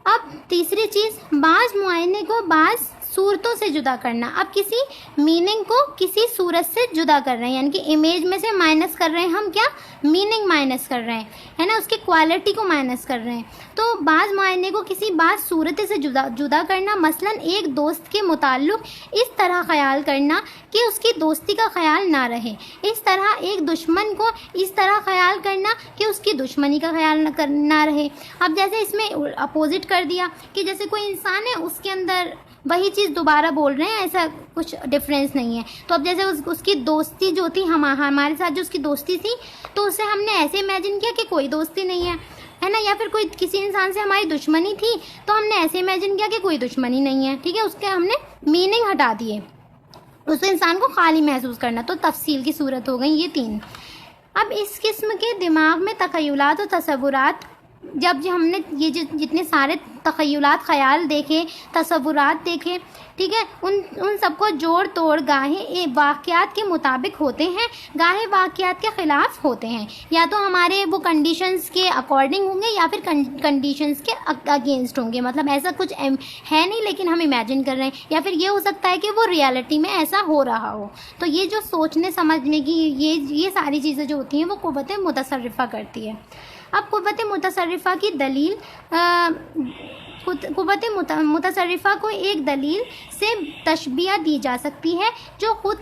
अब तीसरी चीज़, बाज़ मुआयने को बाज़ सूरतों से जुदा करना। अब किसी मीनिंग को किसी सूरत से जुदा कर रहे हैं, यानी कि इमेज में से माइनस कर रहे हैं हम, क्या मीनिंग माइनस कर रहे हैं, है ना, उसकी क्वालिटी को माइनस कर रहे हैं। तो बाज़ मुआयने को किसी बाज़ सूरत से जुदा करना, मसलन एक दोस्त के मुताल्लिक़ इस तरह ख्याल करना कि उसकी दोस्ती का ख्याल ना रहे, इस तरह एक दुश्मन को इस तरह ख्याल करना कि उसकी दुश्मनी का ख्याल ना रहे। अब जैसे इसमें अपोजिट कर दिया कि जैसे कोई इंसान है, उसके अंदर वही चीज़ दोबारा बोल रहे हैं, ऐसा कुछ डिफरेंस नहीं है। तो अब जैसे उसकी दोस्ती जो थी, हमारे साथ जो उसकी दोस्ती थी, तो उसे हमने ऐसे इमेजिन किया कि कोई दोस्ती नहीं है ना, या फिर कोई किसी इंसान से हमारी दुश्मनी थी, तो हमने ऐसे इमेजिन किया कि कोई दुश्मनी नहीं है, ठीक है, उसके हमने मीनिंग हटा दिए, उस इंसान को खाली महसूस करना। तो तफसील की सूरत हो गई ये 3। अब इस किस्म के दिमाग में तख़य्युलात और तसव्वुरात, जब हमने ये जितने सारे तख़य्युलात, ख़याल देखे, तसव्वुरात देखे, ठीक है, उन सबको जोड़ तोड़ गाहे वाक़यात के मुताबिक होते हैं, गाहे वाक़यात के ख़िलाफ़ होते हैं। या तो हमारे वो कंडीशंस के अकॉर्डिंग होंगे या फिर कंडीशंस के अगेंस्ट होंगे। मतलब ऐसा कुछ है नहीं, लेकिन हम इमेजिन कर रहे हैं, या फिर ये हो सकता है कि वो रियलिटी में ऐसा हो रहा हो। तो ये जो सोचने समझने की ये सारी चीज़ें जो होती हैं, वो कुव्वत मुतसर्रिफ़ा करती है। अब कुव्वत मुतसर्रिफ़ा की दलील, कुव्वत मुतसर्रिफ़ा को एक दलील से तशबीह दी जा सकती है जो खुद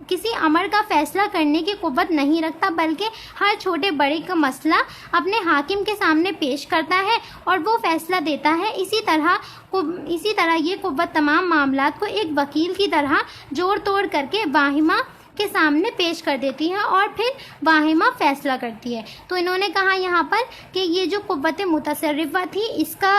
किसी अमर का फ़ैसला करने की कुव्वत नहीं रखता, बल्कि हर छोटे बड़े का मसला अपने हाकिम के सामने पेश करता है और वो फ़ैसला देता है। इसी तरह ये कुव्वत तमाम मामलात को एक वकील की तरह जोड़ तोड़ करके वाहिमा के सामने पेश कर देती है और फिर वाहिमा फ़ैसला करती है। तो इन्होंने कहा यहाँ पर कि ये जो कुव्वत मुतसर्रिफ़ा थी, इसका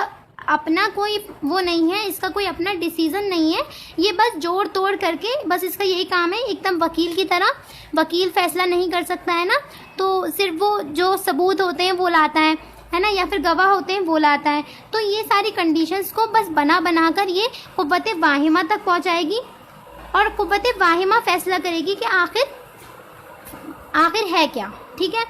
अपना कोई वो नहीं है, इसका कोई अपना डिसीज़न नहीं है, ये बस जोड़ तोड़ करके बस इसका यही काम है, एकदम वकील की तरह। वकील फ़ैसला नहीं कर सकता है ना, तो सिर्फ वो जो सबूत होते हैं वो लाता है ना, या फिर गवाह होते हैं वो लाता है। तो ये सारी कंडीशंस को बस बना कर ये कुव्वत वाहिमा तक पहुँचाएगी और कुव्वत वाहिमा फ़ैसला करेगी कि आखिर है क्या, ठीक है।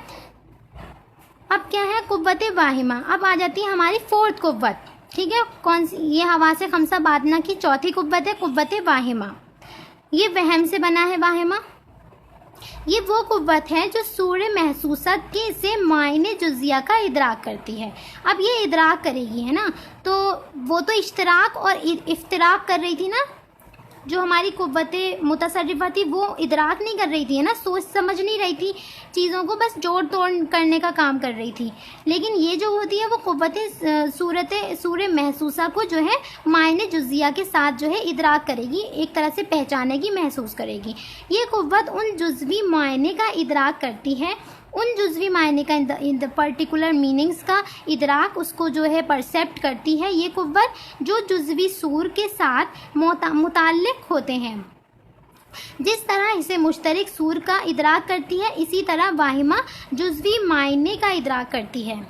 अब क्या है कुव्वत वाहिमा? अब आ जाती है हमारी 4th कुव्वत, ठीक है। कौन सी? ये हवास खमसा बादना की 4थी कुव्वत है, कुव्वत वाहिमा। ये वहम से बना है वाहिमा। ये वो कुव्वत है जो सूर महसूसात के से मायने जुज़िया का इदराक करती है। अब ये इदराक करेगी, है ना, तो वो तो इश्तराक और इफ्तराक कर रही थी ना, जो हमारी कुव्वत मुतसर्रिफ़ा थी वो इदराक नहीं कर रही थी, है ना, सोच समझ नहीं रही थी चीज़ों को, बस जोड़ तोड़ करने का काम कर रही थी। लेकिन ये जो होती है वो कुव्वत सूर महसूसा को जो है मायने जुज़िया के साथ जो है इदराक करेगी, एक तरह से पहचानेगी, महसूस करेगी। ये कुव्वत उन जुज़वी मायने का इदराक करती है, उन जुज़वी मायने का इन द पर्टिकुलर मीनिंग्स का इदराक उसको जो है परसेप्ट करती है ये कुव्वत, जो जुज़वी सूर के साथ मुताल्लिक़ होते हैं। जिस तरह इसे मुश्तरक सूर का इदराक करती है, इसी तरह वाहिमा जुज़वी मायने का इदराक करती है,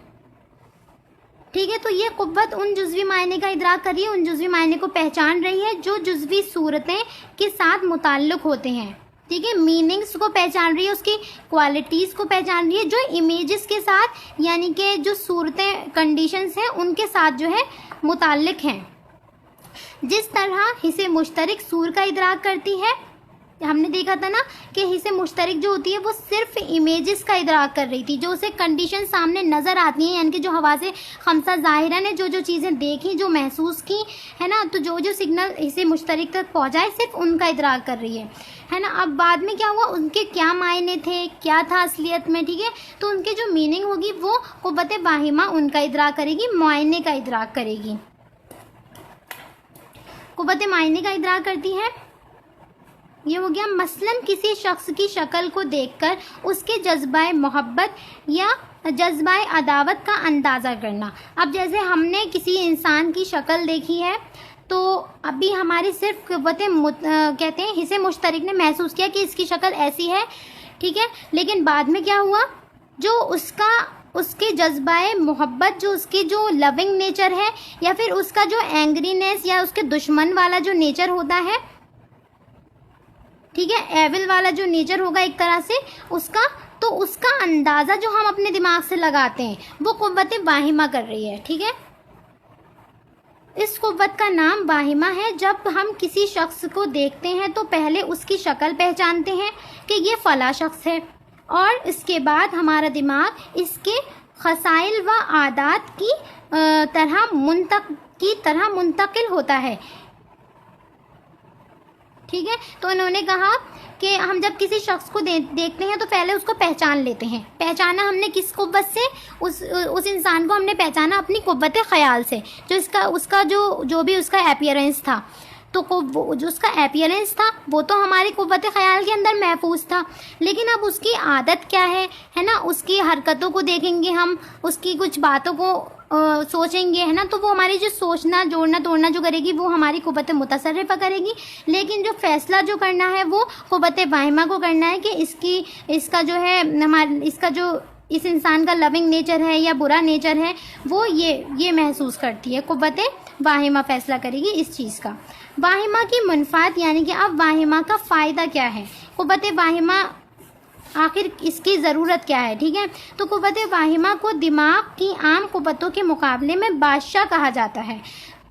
ठीक है। तो ये कुव्वत उन जुज़वी मायने का इदराक कर रही है, उन जुज़वी मायने को पहचान रही है जो जुज़वी सूरतें के साथ मुताल्लिक़ होते हैं, ठीक है। मीनिंग्स को पहचान रही है, उसकी क्वालिटीज़ को पहचान रही है, जो इमेजेस के साथ, यानी कि जो सूरतें, कंडीशंस हैं, उनके साथ जो है मुताल्लिक़ हैं। जिस तरह हिस्से मुश्तरक सूर का इदराक करती है, हमने देखा था ना कि हिस्से मुश्तरक जो होती है वो सिर्फ इमेजेस का इदराक कर रही थी, जो उसे कंडीशन सामने नज़र आती हैं, यानी कि जो हवासे खमसा ज़ाहिरा ने जो चीज़ें देखी, जो महसूस की, है ना, तो जो सिग्नल हिस्से मुश्तरक तक पहुँचाए सिर्फ उनका इदराक कर रही है ना। अब बाद में क्या हुआ, उनके क्या मायने थे, क्या था असलियत में, ठीक है, तो उनके जो मीनिंग होगी वो कुव्वत वाहिमा उनका इदराक करेगी, मायने का इदराक करेगी, कुव्वत मायने का इदराक करती है। ये हो गया मसलन किसी शख्स की शक्ल को देखकर उसके जज्बाए मोहब्बत या जज्बाए अदावत का अंदाज़ा करना। अब जैसे हमने किसी इंसान की शक्ल देखी है, तो अभी हमारी सिर्फ कुव्वत कहते हैं हिस्से मुश्तरक ने महसूस किया कि इसकी शक्ल ऐसी है, ठीक है, लेकिन बाद में क्या हुआ, जो उसका उसके जज्बाए मोहब्बत, जो उसकी जो लविंग नेचर है, या फिर उसका जो एंग्रीनेस या उसके दुश्मन वाला जो नेचर होता है, ठीक है, एविल वाला जो नेचर होगा एक तरह से उसका, तो उसका अंदाज़ा जो हम अपने दिमाग से लगाते हैं वो कुव्वत वाहिमा कर रही है। ठीक है, इस कुव्वत का नाम वाहिमा है। जब हम किसी शख्स को देखते हैं तो पहले उसकी शक्ल पहचानते हैं कि ये फ़ला शख्स है, और इसके बाद हमारा दिमाग इसके खसाइल व आदात की तरह मुंतकिल होता है। ठीक है, तो उन्होंने कहा कि हम जब किसी शख्स को देखते हैं तो पहले उसको पहचान लेते हैं। पहचाना हमने किस कुव्वत से? उस इंसान को हमने पहचाना अपनी कुव्वत ख़याल से, जो उसका जो भी उसका अपीयरेंस था, तो जो उसका अपीयरेंस था वो तो हमारी कुव्वत ख़याल के अंदर महफूज था, लेकिन अब उसकी आदत क्या है ना, उसकी हरकतों को देखेंगे हम, उसकी कुछ बातों को सोचेंगे, है ना, तो वो हमारी जो सोचना जोड़ना तोड़ना जो करेगी वो हमारी कुव्वत मुतसर्रिफ़ा करेगी। लेकिन जो फ़ैसला जो करना है वो कुव्वत वाहिमा को करना है कि इसका जो है इसका जो इस इंसान का लविंग नेचर है या बुरा नेचर है वो ये महसूस करती है। कुव्वत वाहिमा फ़ैसला करेगी इस चीज़ का। वाहिमा की मुनफ़ात, यानी कि अब वाहिमा का फ़ायदा क्या है, कुव्वत वाहिमा आखिर इसकी ज़रूरत क्या है। ठीक है, तो कुव्वत वाहिमा को दिमाग की आम कुव्वतों के मुकाबले में बादशाह कहा जाता है।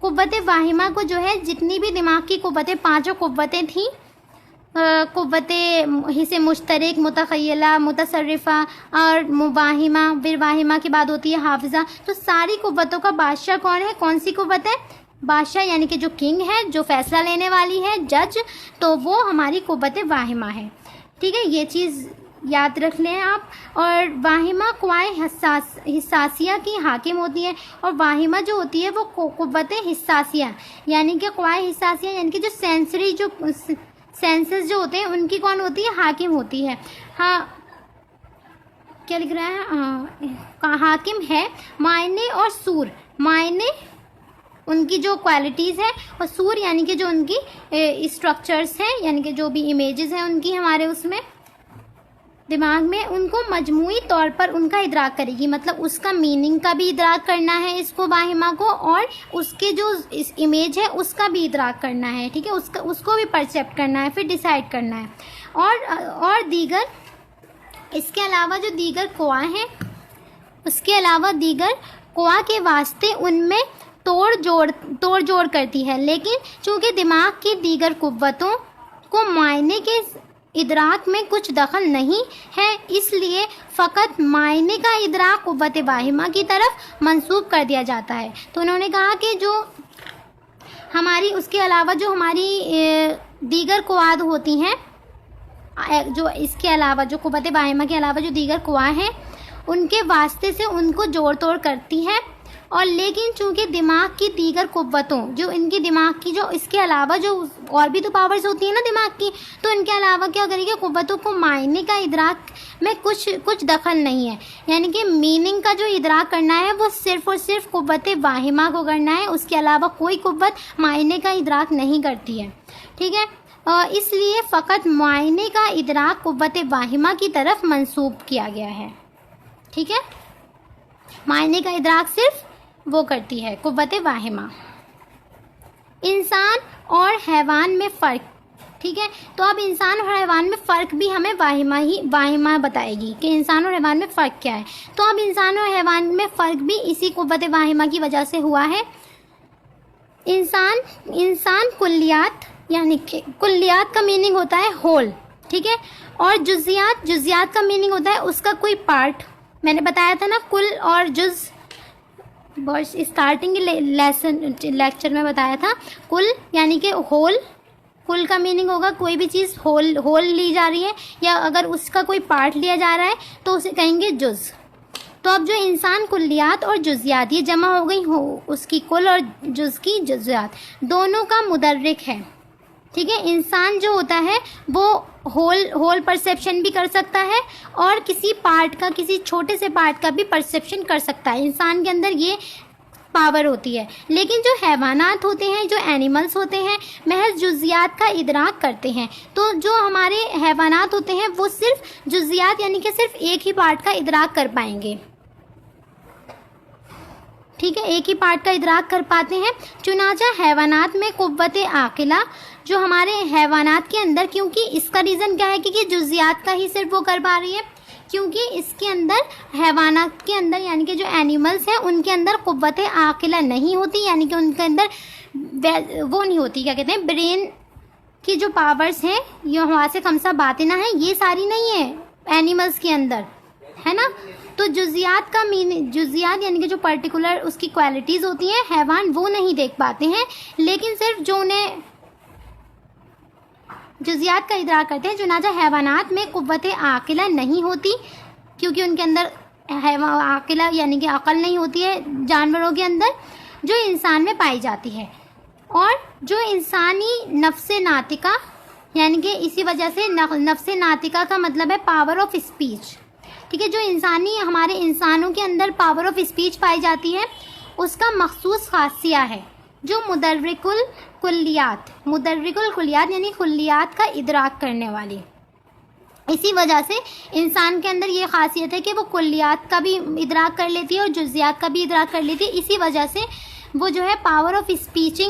कुव्वत वाहिमा को जो है जितनी भी दिमाग की कुव्वतें, 5 कुव्वतें थीं, कुव्वतें हिस्से मुश्तरक, मुतख़य्यला, मुतसर्रिफ़ा और मुवाहिमा, फिर वाहिमा के बाद होती है हाफिज़ा। तो सारी कुव्वतों का बादशाह कौन है? कौन सी कुव्वत है? बादशाह यानी कि जो किंग है, जो फ़ैसला लेने वाली है, जज, तो वो हमारी कुव्वत वाहिमा है। ठीक है, ये चीज़ याद रख लें आप। और वाहिमा क़वाए हिस्सासिया की हाकिम होती है, और वाहिमा जो होती है वो कुव्वत हिस्सासिया यानी कि क़वाए हिस्सासिया यानी कि जो सेंसरी जो सेंसेस जो होते हैं उनकी कौन होती है? हाकिम होती है। हाँ, क्या लिख रहा है? हाकिम है। मायने और सूर, मायने उनकी जो क्वालिटीज़ है, और सूर यानी कि जो उनकी स्ट्रक्चर्स हैं, यानी कि जो भी इमेजेस हैं उनकी हमारे उसमें दिमाग में, उनको मजमूई तौर पर उनका इदराक करेगी। मतलब उसका मीनिंग का भी इदराक करना है इसको वाहिमा को, और उसके जो इस इमेज है उसका भी इदराक करना है। ठीक है, उसको भी परसेप्ट करना है, फिर डिसाइड करना है। और दीगर, इसके अलावा जो दीगर क़वा हैं, उसके अलावा दीगर क़वा के वास्ते उनमें तोड़ जोड़ करती है। लेकिन चूँकि दिमाग की दीगर कुव्वतों को मायने के इदराक में कुछ दखल नहीं है, इसलिए फ़कत मायने का इदराक कुव्वत वाहिमा की तरफ मंसूब कर दिया जाता है। तो उन्होंने कहा कि जो हमारी उसके अलावा जो हमारी दीगर क़वाद होती हैं, जो इसके अलावा जो कुव्वत वाहिमा के अलावा जो दीगर क़वा हैं उनके वास्ते से उनको जोड़ तोड़ करती है। और लेकिन चूँकि दिमाग की दीगर कुव्वतों, जो इनकी दिमाग की जो इसके अलावा जो और भी तो पावर्स होती हैं ना दिमाग की, तो इनके अलावा क्या करेगी? कुव्वतों को मायने का इदराक में कुछ दखल नहीं है, यानी कि मीनिंग का जो इदराक करना है वो सिर्फ़ और सिर्फ कुव्वत वाहिमा को करना है। उसके अलावा कोई कुव्वत मायने का इदराक नहीं करती है। ठीक है, इसलिए फ़कत मायने का इदराक कुव्वत वाहिमा की तरफ मंसूब किया गया है। ठीक है, मायने का इदराक सिर्फ वो करती है कुव्वत वाहिमा। इंसान और हैवान में फ़र्क। ठीक है, तो अब इंसान और हैवान में फ़र्क भी हमें वाहिमा बताएगी कि इंसान और हैवान में फ़र्क क्या है। तो अब इंसान और हैवान में फ़र्क भी इसी कुव्वत वाहिमा की वजह से हुआ है। इंसान कुल्लियात, यानी कि कुल्लियात का मीनिंग होता है होल। ठीक है, और जुज़ियात का मीनिंग होता है उसका कोई पार्ट। मैंने बताया था ना, कुल और जुज़ बस स्टार्टिंग लेक्चर में बताया था। कुल यानी कि होल, कुल का मीनिंग होगा कोई भी चीज़ होल ली जा रही है, या अगर उसका कोई पार्ट लिया जा रहा है तो उसे कहेंगे जुज़। तो अब जो इंसान कुल्लियात और जुज़ियात ये जमा हो गई उसकी कुल और जुज़ की जुज़ियात, दोनों का मुदर्रिक है। ठीक है, इंसान जो होता है वो होल परसेप्शन भी कर सकता है और किसी पार्ट का, किसी छोटे से पार्ट का भी परसेप्शन कर सकता है। इंसान के अंदर ये पावर होती है। लेकिन जो हैवानात होते हैं, जो एनिमल्स होते हैं, महज जुज़ियात का इदराक करते हैं। तो जो हमारे हैवानात होते हैं वो सिर्फ जुज़ियात यानी कि सिर्फ एक ही पार्ट का इदराक कर पाएंगे। ठीक है, एक ही पार्ट का इदराक कर पाते हैं। चुनाचा हैवानात में कुव्वत आकिला, जो हमारे हैवानात के अंदर, क्योंकि इसका रीज़न क्या है कि जुज़ियात का ही सिर्फ वो कर पा रही है, क्योंकि इसके अंदर हैवानात के अंदर यानी कि जो एनिमल्स हैं उनके अंदर कुव्वत आकिला नहीं होती, यानी कि उनके अंदर वो नहीं होती, क्या कहते हैं, ब्रेन की जो पावर्स हैं, ये हवासे खमसा बातिना है, ये सारी नहीं है एनिमल्स के अंदर, है ना। तो जुज़ियात का जुज़ियात यानी कि जो पर्टिकुलर उसकी क्वालिटीज़ होती हैं हैवान वो नहीं देख पाते हैं, लेकिन सिर्फ जो उन्हें जुज़ियात का इदराक करते हैं। चुनाचा हैवानात में कुव्वत आकिला नहीं होती, क्योंकि उनके अंदर आकिला यानी कि अकल नहीं होती है जानवरों के अंदर, जो इंसान में पाई जाती है। और जो इंसानी नफ्से नातिका, यानी कि इसी वजह से नफ्से नातिका का मतलब है पावर ऑफ स्पीच, ठीक है। जो इंसानी हमारे इंसानों के अंदर पावर ऑफ स्पीच पाई जाती है, उसका मखसूस खासिया है जो मुदर्रिकुल कुल्लियात यानी कुल्लियात का इदराक करने वाली। इसी वजह से इंसान के अंदर ये खासियत है कि वो कुल्लियात का भी इदराक कर लेती है और जुज़ियात का भी इदराक कर लेती है। इसी वजह से वो जो है पावर ऑफ स्पीच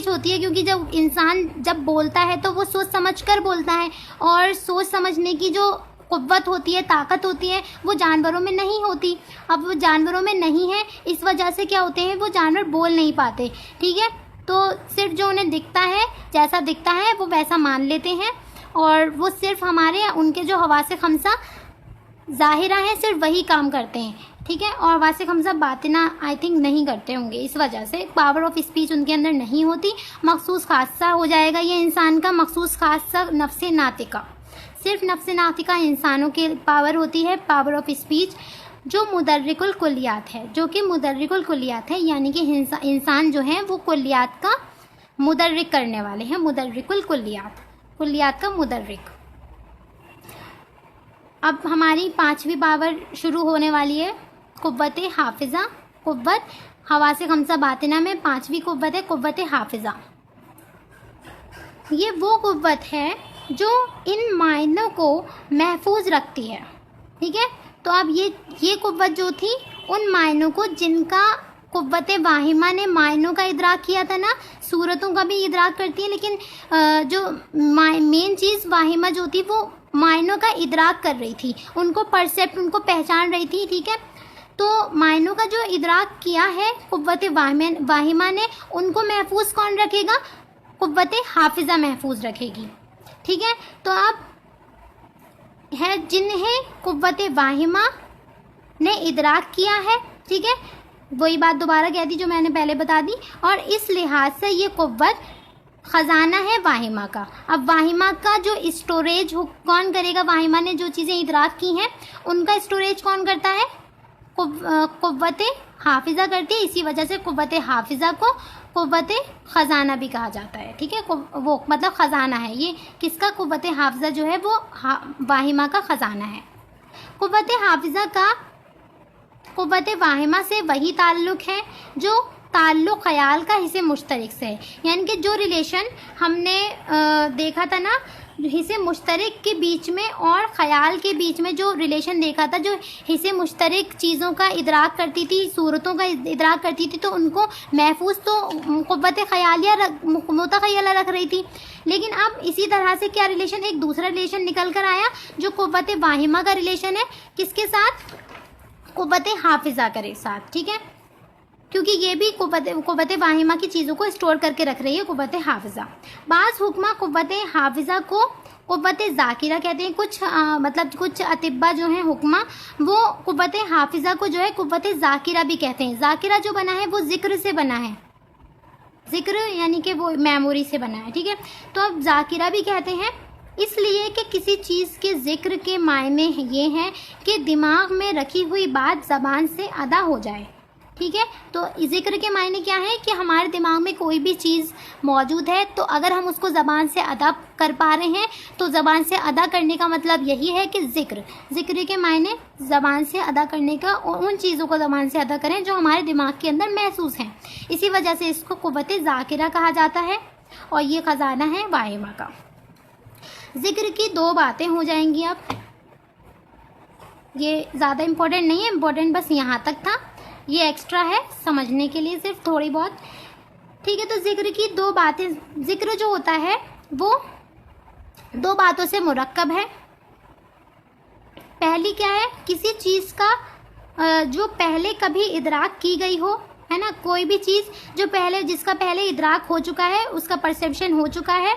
होती है, क्योंकि जब इंसान जब बोलता है तो वो सोच समझ कर बोलता है, और सोच समझने की जो कुव्वत होती है, ताकत होती है, वो जानवरों में नहीं होती। अब वो जानवरों में नहीं है, इस वजह से क्या होते हैं, वो जानवर बोल नहीं पाते, ठीक है। तो सिर्फ जो उन्हें दिखता है, जैसा दिखता है वो वैसा मान लेते हैं, और वो सिर्फ हमारे उनके जो हवासे खमसा ज़ाहिरा है सिर्फ वही काम करते हैं, ठीक है। और हवासे खमसा बातिना आई थिंक नहीं करते होंगे, इस वजह से पावर ऑफ स्पीच उनके अंदर नहीं होती। मखसूस खासा हो जाएगा ये इंसान का, मखसूस खासा नफ्से नातिका, सिर्फ नफ्से नातिका इंसानों के पावर होती है, पावर ऑफ स्पीच, जो मुदर्रिकुल कुल्लियात है, जो कि मुदर्रिकुल कुल्लियात है, यानी कि इंसान जो है वो कुल्लियात का मुदर्रिक करने वाले हैं, मुदर्रिकुल कुल्लियात का मुदर्रिक। अब हमारी 5वीं पावर शुरू होने वाली है, कुव्वत हाफिज़ा। कुव्वत हवासे खमसा बातिना में 5वीं कुव्वत है कुव्वत हाफिज़ा। ये वो कुव्वत है जो इन मायनों को महफूज रखती है, ठीक है। तो अब ये कुव्वत जो थी उन मायनों को, जिनका कुव्वत वाहिमा ने मायनों का इदराक किया था ना, सूरतों का भी इदराक करती है, लेकिन जो मेन चीज़ वाहिमा जो थी वो मायनों का इदराक कर रही थी, उनको उनको पहचान रही थी, ठीक है। तो मायनों का जो इदराक किया है कुव्वत वाहिमा ने, उनको महफूज कौन रखेगा, कुव्वत हाफिज़ा महफूज रखेगी, ठीक है। तो अब है जिन्हें कुव्वत वाहिमा ने इदराक किया है, ठीक है, वही बात दोबारा कह दी जो मैंने पहले बता दी, और इस लिहाज से ये कुव्वत ख़जाना है वाहिमा का। अब वाहिमा का जो स्टोरेज कौन करेगा, वाहिमा ने जो चीज़ें इदराक की हैं उनका स्टोरेज कौन करता है, कुव्वत हाफिज़ा करती है। इसी वजह से कुव्वत हाफिज़ा को कुव्वत ख़जाना भी कहा जाता है, ठीक है। वो मतलब ख़जाना है ये किसका, कुव्वत हाफिज़ा जो है वो वाहिमा का ख़जाना है। कुव्वत हाफिज़ा का कुव्वत वाहिमा से वही ताल्लुक़ है जो ताल्लुक़ ख़याल का हिस्से मुश्तरक से है, यानी कि जो रिलेशन हमने देखा था ना, हिस्से मुश्तरक के बीच में और ख़याल के बीच में जो रिलेशन देखा था, जो हिस्से मुश्तरक चीज़ों का इदराक करती थी, सूरतों का इदराक करती थी, तो उनको महफूज तो कुव्वत ख़यालिया मुतख़य्यला रख रही थी। लेकिन अब इसी तरह से क्या रिलेशन, एक दूसरा रिलेशन निकल कर आया जो कुव्वत वाहिमा का रिलेशन है, किसके साथ, कुव्वत हाफिज़ा के साथ, ठीक है, क्योंकि ये भी कुव्वत वाहिमा की चीज़ों को स्टोर करके रख रही है कुव्वत हाफिज़ा। बाज़ हुक्मा कुव्वत हाफिज़ा को कुव्वत ज़ाकिरा कहते हैं, कुछ अतिब्बा जो हैं हुक्मा वो कुव्वत हाफिज़ा को जो है कुव्वत ज़ाकिरा भी कहते हैं। ज़ाकिरा जो बना है वो ज़िक्र से बना है, ज़िक्र यानी कि वो मेमोरी से बना है, ठीक है। तो अब ज़ाकिरा भी कहते हैं इसलिए कि किसी चीज़ के ज़िक्र के मायने ये हैं कि दिमाग में रखी हुई बात ज़बान से अदा हो जाए, ठीक है। तो ज़िक्र के मायने क्या है कि हमारे दिमाग में कोई भी चीज़ मौजूद है, तो अगर हम उसको ज़बान से अदा कर पा रहे हैं तो ज़बान से अदा करने का मतलब यही है कि ज़िक्र के मायने ज़बान से अदा करने का, और उन चीज़ों को ज़बान से अदा करें जो हमारे दिमाग के अंदर महसूस हैं। इसी वजह से इसको कुव्वत ज़ाकिरा कहा जाता है, और ये ख़जाना है वाहिमा का। ज़िक्र की 2 बातें हो जाएंगी। अब ये ज़्यादा इम्पोर्टेंट नहीं है, इम्पोर्टेंट बस यहाँ तक था, ये एक्स्ट्रा है समझने के लिए, सिर्फ थोड़ी बहुत। ठीक है, तो जिक्र की दो बातें, जिक्र जो होता है वो दो बातों से मुरक्कब है। पहली क्या है, किसी चीज़ का जो पहले कभी इदराक की गई हो, है ना, कोई भी चीज़ जो पहले, जिसका पहले इदराक हो चुका है, उसका परसेप्शन हो चुका है,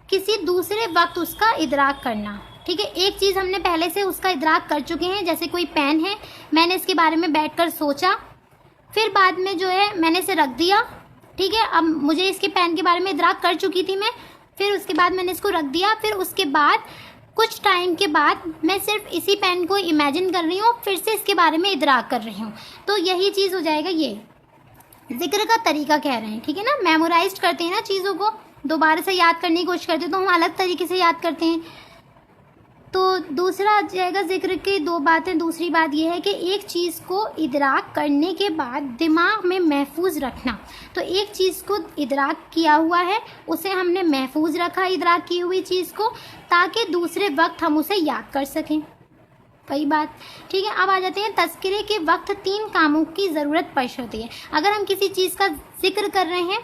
किसी दूसरे वक्त उसका इदराक करना। ठीक है, एक चीज़ हमने पहले से उसका इदराक कर चुके हैं, जैसे कोई पेन है, मैंने इसके बारे में बैठकर सोचा, फिर बाद में जो है मैंने इसे रख दिया। ठीक है, अब मुझे इसके पेन के बारे में इदराक कर चुकी थी मैं, फिर उसके बाद मैंने इसको रख दिया, फिर उसके बाद कुछ टाइम के बाद मैं सिर्फ इसी पेन को इमेजिन कर रही हूँ, फिर से इसके बारे में इदराक कर रही हूँ। तो यही चीज़ हो जाएगा, ये जिक्र का तरीका कह रहे हैं। ठीक है ना, मेमोराइज करते हैं ना चीज़ों को, दोबारा से याद करने की कोशिश करते हैं तो हम अलग तरीके से याद करते हैं। तो दूसरा आ जाएगा जिक्र की दो बातें। दूसरी बात यह है कि एक चीज़ को इदराक करने के बाद दिमाग में महफूज रखना। तो एक चीज़ को इदराक किया हुआ है, उसे हमने महफूज रखा इदराक की हुई चीज़ को, ताकि दूसरे वक्त हम उसे याद कर सकें। वही बात। ठीक है, अब आ जाते हैं तज़किरे के वक्त 3 कामों की ज़रूरत पेश होती है। अगर हम किसी चीज़ का जिक्र कर रहे हैं,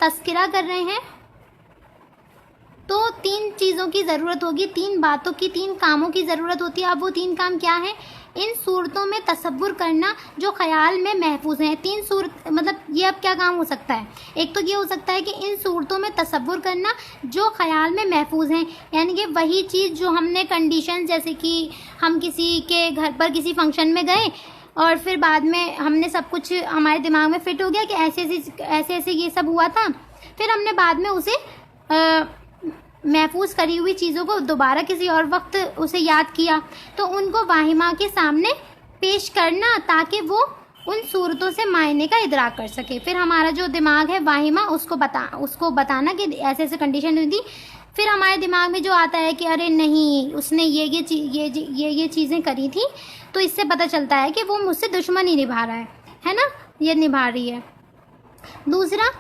तज़किरा कर रहे हैं, तो 3 चीज़ों की ज़रूरत होगी, 3 बातों की, 3 कामों की ज़रूरत होती है। अब वो 3 काम क्या हैं? इन सूरतों में तसव्वुर करना जो ख़याल में महफूज हैं। 3 सूरत, मतलब ये अब क्या काम हो सकता है? एक तो ये हो सकता है कि इन सूरतों में तसव्वुर करना जो ख़याल में महफूज हैं, यानी कि वही चीज़ जो हमने कंडीशन, जैसे कि हम किसी के घर पर किसी फंक्शन में गए और फिर बाद में हमने सब कुछ हमारे दिमाग में फिट हो गया कि ऐसे ऐसे ये सब हुआ था, फिर हमने बाद में उसे महफूज करी हुई चीज़ों को दोबारा किसी और वक्त उसे याद किया, तो उनको वाहिमा के सामने पेश करना ताकि वो उन सूरतों से मायने का इदराक कर सके। फिर हमारा जो दिमाग है वाहिमा, उसको बताना कि ऐसे ऐसे कंडीशन हुई थी। फिर हमारे दिमाग में जो आता है कि अरे नहीं, उसने ये चीज़ें करी थी, तो इससे पता चलता है कि वो मुझसे दुश्मनी निभा रहा है ना, ये निभा रही है। दूसरा,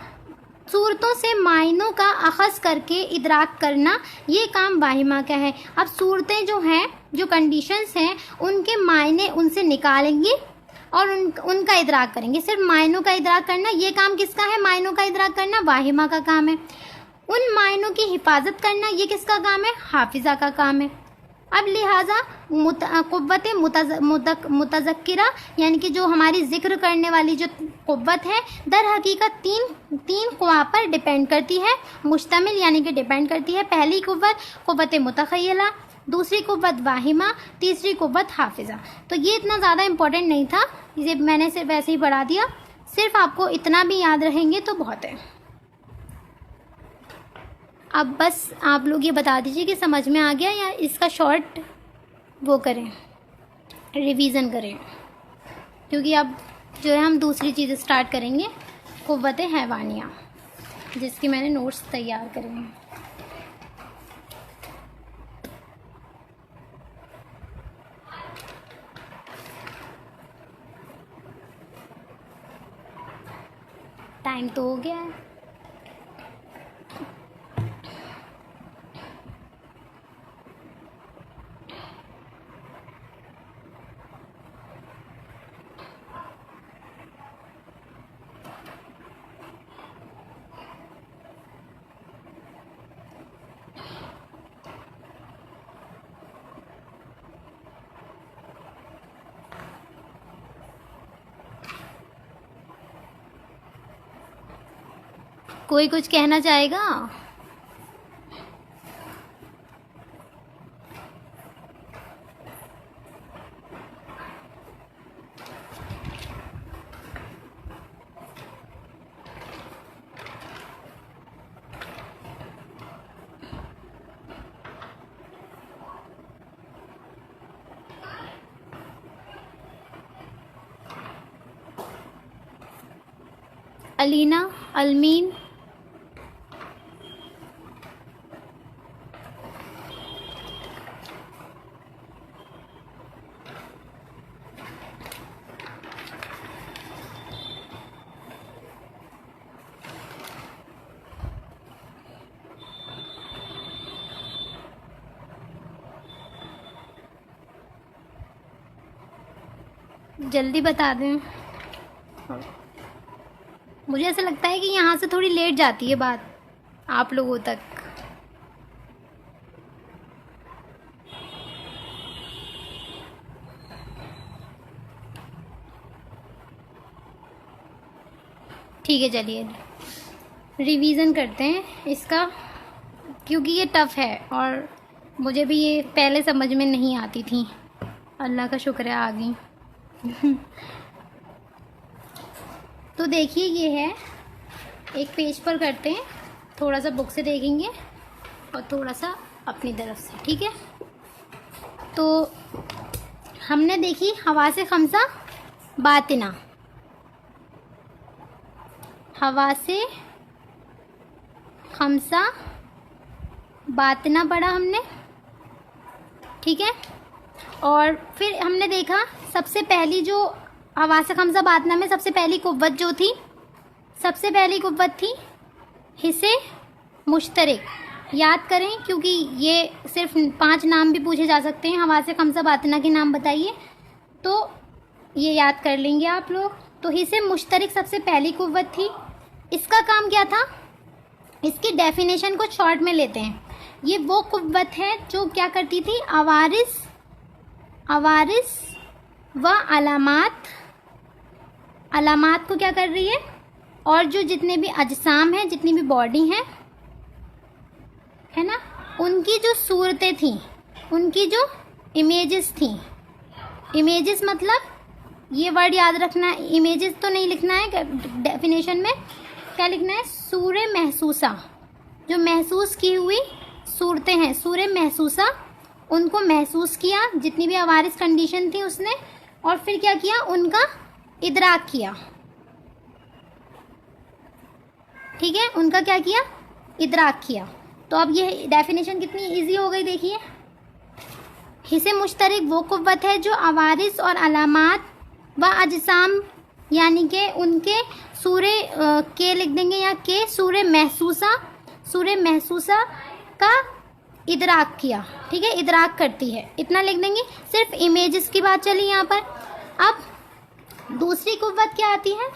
सूरतों से मायनों का अखज़ करके इदराक करना, ये काम वाहिमा का है। अब सूरतें जो हैं, जो कंडीशंस हैं, उनके मायने उनसे निकालेंगे और उनका इदराक करेंगे। सिर्फ मायनों का इदराक करना, ये काम किसका है? मायनों का इदराक करना वाहिमा का काम है। उन मायनों की हिफाजत करना, ये किसका काम है? हाफिज़ा का काम है। अब लिहाजा क़ुव्वत मुतज़क्किरा, यानी कि जो हमारी ज़िक्र करने वाली जो क़ुव्वत है, दर हकीकत तीन क़ुवा पर डिपेंड करती है, मुश्तमिल यानी कि डिपेंड करती है। पहली क़ुव्वत क़ुव्वत मुतख़य्यला, दूसरी क़ुव्वत वाहिमा, तीसरी क़ुव्वत हाफिज़ा। तो ये इतना ज़्यादा इम्पोर्टेंट नहीं था, इसे मैंने सिर्फ ऐसे ही पढ़ा दिया। सिर्फ आपको इतना भी याद रहेंगे तो बहुत है। अब बस आप लोग ये बता दीजिए कि समझ में आ गया या इसका शॉर्ट वो करें, रिवीजन करें, क्योंकि अब जो है हम दूसरी चीज़ स्टार्ट करेंगे, क़ुव्वत हैवानिया, जिसकी मैंने नोट्स तैयार करे हैं। टाइम तो हो गया है। कोई कुछ कहना चाहेगा? अलीना, अलमीन, जल्दी बता दें। मुझे ऐसा लगता है कि यहाँ से थोड़ी लेट जाती है बात आप लोगों तक। ठीक है, चलिए रिवीजन करते हैं इसका, क्योंकि ये टफ़ है और मुझे भी ये पहले समझ में नहीं आती थी। अल्लाह का शुक्र है आ गई। तो देखिए ये है, एक पेज पर करते हैं, थोड़ा सा बुक से देखेंगे और थोड़ा सा अपनी तरफ से, ठीक है। तो हमने देखी हवासे खमसा बातिना, हवासे खमसा बातिना पढ़ा हमने, ठीक है। और फिर हमने देखा सबसे पहली जो हवासे खमसा बातिना में सबसे पहली कुव्वत जो थी, सबसे पहली कुव्वत थी हिस्से मुश्तरक। याद करें क्योंकि ये सिर्फ 5 नाम भी पूछे जा सकते हैं। हवासे खमसा बातिना के नाम बताइए, तो ये याद कर लेंगे आप लोग। तो हिस्से मुश्तरक सबसे पहली कुव्वत थी। इसका काम क्या था, इसकी डेफिनेशन को शॉर्ट में लेते हैं। ये वो कुव्वत है जो क्या करती थी, अवारिस व अलामात को क्या कर रही है, और जो जितने भी अजसाम हैं, जितनी भी बॉडी हैं, है ना, उनकी जो सूरतें थीं, उनकी जो इमेजेस थीं। इमेजेस मतलब ये वर्ड याद रखना, इमेजेस तो नहीं लिखना है डेफिनेशन में, क्या लिखना है, सूरे महसूसा, जो महसूस की हुई सूरतें हैं, सूरे महसूसा, उनको महसूस किया, जितनी भी अवारिस कंडीशन थी उसने, और फिर क्या किया, उनका इदराक किया, ठीक है, उनका क्या किया, इदराक किया। तो अब ये डेफिनेशन कितनी इजी हो गई, देखिए। हिस्से मुश्तरक वो कुव्वत है जो अवारिस और अलामात व अजसाम, यानी कि उनके सूरे के लिख देंगे या के सूरे महसूसा का इदराक किया, ठीक है, इदराक करती है, इतना लिख देंगे। सिर्फ इमेजेस की बात चली यहाँ पर। अब दूसरी कुव्वत क्या आती है,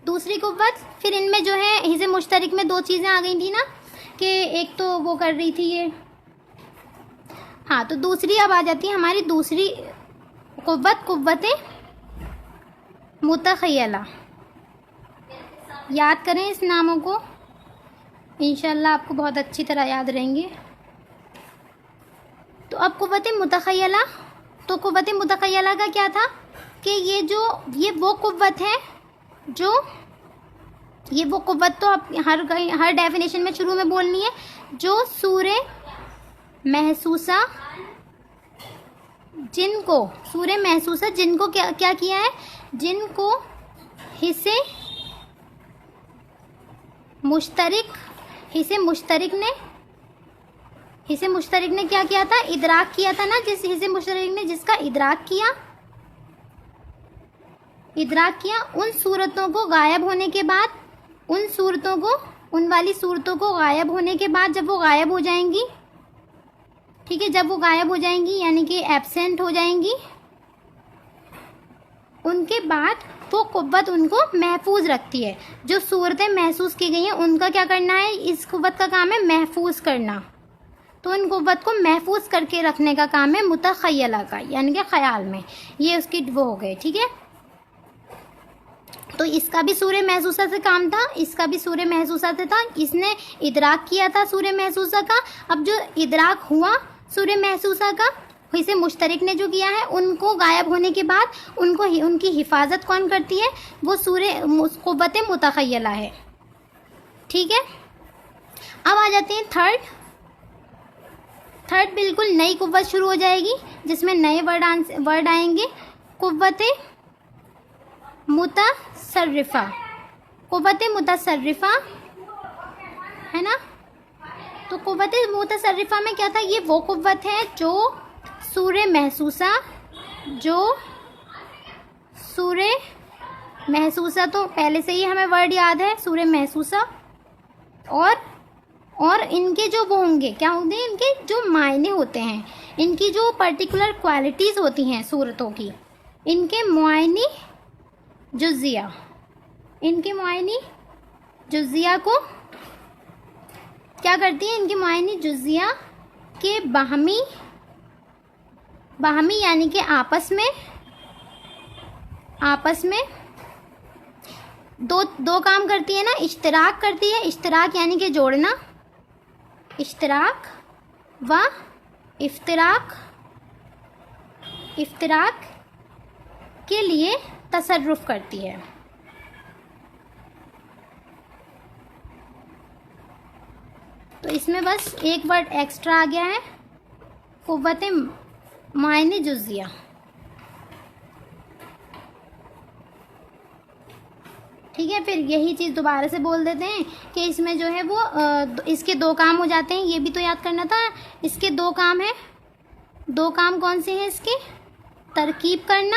दूसरी कुव्वत, फिर इनमें जो है हिस्से मुश्तरक में 2 चीज़ें आ गई थी ना, कि एक तो वो कर रही थी ये, हाँ, तो दूसरी अब आ जाती है हमारी दूसरी कुव्वत, कुव्वते मुतखय्यला। याद करें इस नामों को, इंशाल्लाह आपको बहुत अच्छी तरह याद रहेंगे। तो अब कुव्वते मुतखय्यला, तो कुव्वते मुतखय्यला का क्या था कि ये वो कुव्वत है जो, ये वो कुव्वत तो आप हर डेफिनेशन में शुरू में बोलनी है, जो सूरे महसूसा, जिनको क्या किया है, जिनको हिस्से मुश्तरक ने क्या किया था, इदराक किया था ना, जिस हिस्से मुश्तरक ने जिसका इदराक किया, उन सूरतों को गायब होने के बाद, उन वाली सूरतों को गायब होने के बाद, जब वो गायब हो जाएंगी, ठीक है, जब वो गायब हो जाएंगी यानी कि एब्सेंट हो जाएंगी, उनके बाद वो कुव्वत उनको महफूज रखती है। जो सूरतें महसूस की गई हैं उनका क्या करना है, इस कुव्वत का काम है महफूज करना। तो इन कुव्वत को महफूज करके रखने का काम है मुतखय्यला का, यानी कि ख्याल में। ये उसकी वो हो गए, ठीक है। तो इसका भी सूरे महसूसा से काम था, इसका भी सूरे महसूसा से था। इसने इदराक किया था सूरे महसूसा का। अब जो इदराक हुआ सूरे महसूसा का, इसे मुश्तरक ने जो किया है, उनको गायब होने के बाद उनकी हिफाजत कौन करती है, वो सूरे कुव्वत मुतखय्यला है, ठीक है। अब आ जाते हैं थर्ड बिल्कुल नई कुव्वत शुरू हो जाएगी, जिसमें नए वर्ड आएंगे। कुव्वत मुतसर्रिफा, है ना। तो कुव्वत मुतसर्रिफा में क्या था, ये वो कुव्वत है जो सूरे महसूसा, तो पहले से ही हमें वर्ड याद है सूरे महसूसा, और इनके जो वो होंगे, क्या होंगे, इनके जो मायने होते हैं, इनकी जो पर्टिकुलर क्वालिटीज़ होती हैं सूरतों की, इनके मुआयनी जुज़िया, इनके मुआयनी जुज़िया को क्या करती है? इनके मुआयनी जुज़िया के बाहमी यानी कि आपस में दो काम करती है ना, इश्तराक करती है। इश्तराक यानी कि जोड़ना, इश्तराक व इफ्तराक के लिए तसर्रुफ़ करती है। तो इसमें बस एक वर्ड एक्स्ट्रा आ गया है, क़ुव्वत मुआयनी जुज़िया। ठीक है, फिर यही चीज़ दोबारा से बोल देते हैं कि इसमें जो है वो इसके दो काम हो जाते हैं, ये भी तो याद करना था। इसके दो काम हैं, दो काम कौन से हैं इसके? तरकीब करना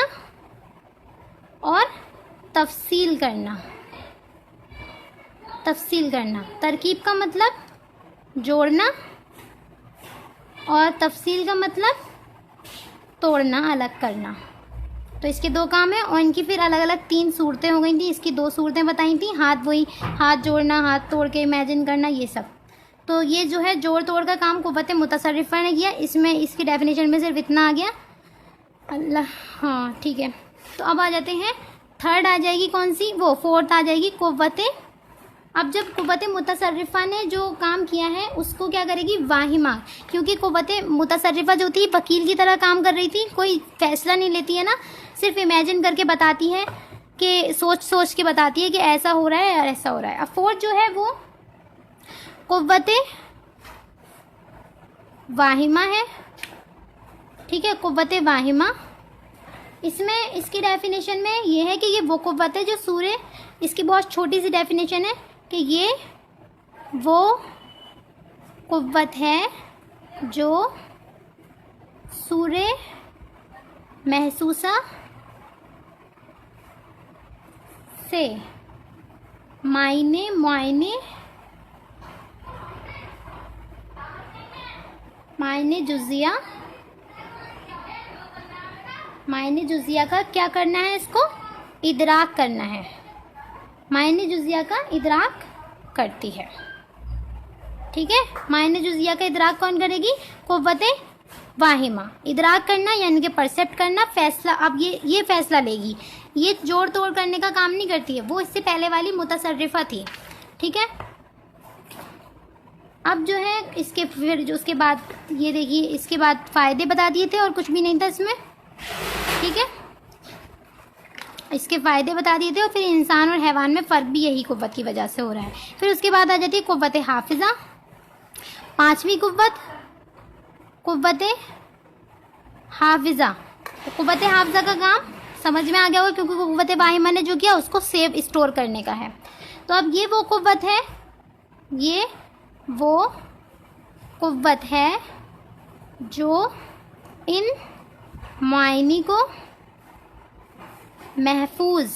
और तफसील करना। तफसील करना, तरकीब का मतलब जोड़ना और तफसील का मतलब तोड़ना, अलग करना। तो इसके दो काम हैं और इनकी फिर अलग अलग 3 सूरतें हो गई थी। इसकी 2 सूरतें बताई थी, हाथ जोड़ना, हाथ तोड़ के इमेजिन करना, ये सब। तो ये जो है जोड़ तोड़ का काम क़ुव्वत मुतसर्रिफ़ा ने किया। इसमें इसकी डेफिनेशन में सिर्फ इतना आ गया। अल्लाह, हाँ ठीक है। तो अब आ जाते हैं, थर्ड आ जाएगी कौन सी? वो फोर्थ आ जाएगी क़ुव्वत। अब जब क़ुव्वत मुतसर्रिफ़ा ने जो काम किया है उसको क्या करेगी? वाहिमा। क्योंकि क़ुव्वत मुतसर्रिफ़ा जो थी वकील की तरह काम कर रही थी, कोई फ़ैसला नहीं लेती है ना, सिर्फ इमेजिन करके बताती है कि सोच के बताती है कि ऐसा हो रहा है या ऐसा हो रहा है। अब फोर्थ जो है वो क़ुव्वत वाहिमा है। ठीक है, क़ुव्वत वाहिमा। इसमें इसकी डेफिनेशन में ये है कि ये वो क़ुव्वत है जो सूरे, इसकी बहुत छोटी सी डेफिनेशन है कि ये वो क़ुव्वत है जो सूरे महसूसा से मायने जुज़िया का क्या करना है? इसको इदराक करना है। मायने जुज़िया का इदराक करती है। ठीक है, मायने जुज़िया का इदराक कौन करेगी? क़ुव्वत वाहिमा। इदराक करना यानी कि परसेप्ट करना, फैसला। अब ये फैसला लेगी, ये जोड़ तोड़ करने का काम नहीं करती है, वो इससे पहले वाली मुतसर्रिफ़ा थी। ठीक है, अब जो है इसके फिर जो उसके बाद ये देखिए, इसके बाद फ़ायदे बता दिए थे और कुछ भी नहीं था इसमें। ठीक है, इसके फ़ायदे बता दिए थे और फिर इंसान और हैवान में फ़र्क भी यही क़ुव्वत की वजह से हो रहा है। फिर उसके बाद आ जाती है क़ुव्वत हाफ़िज़ा, 5वीं क़ुव्वत, क़ुव्वत हाफ़िज़ा। क़ुव्वत हाफ़िज़ा का काम समझ में आ गया होगा, क्योंकि क़ुव्वत वाहिमा ने जो किया उसको सेव स्टोर करने का है। तो अब ये वो क़ुव्वत है, ये वो क़ुव्वत है जो इन मुआयनी को महफूज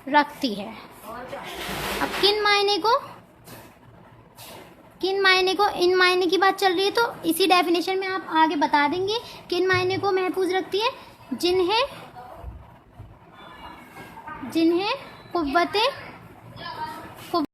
रखती है। अब किन मायने को, इन मायने की बात चल रही है, तो इसी डेफिनेशन में आप आगे बता देंगे किन मायने को महफूज रखती है? जिन्हें क़ुव्वत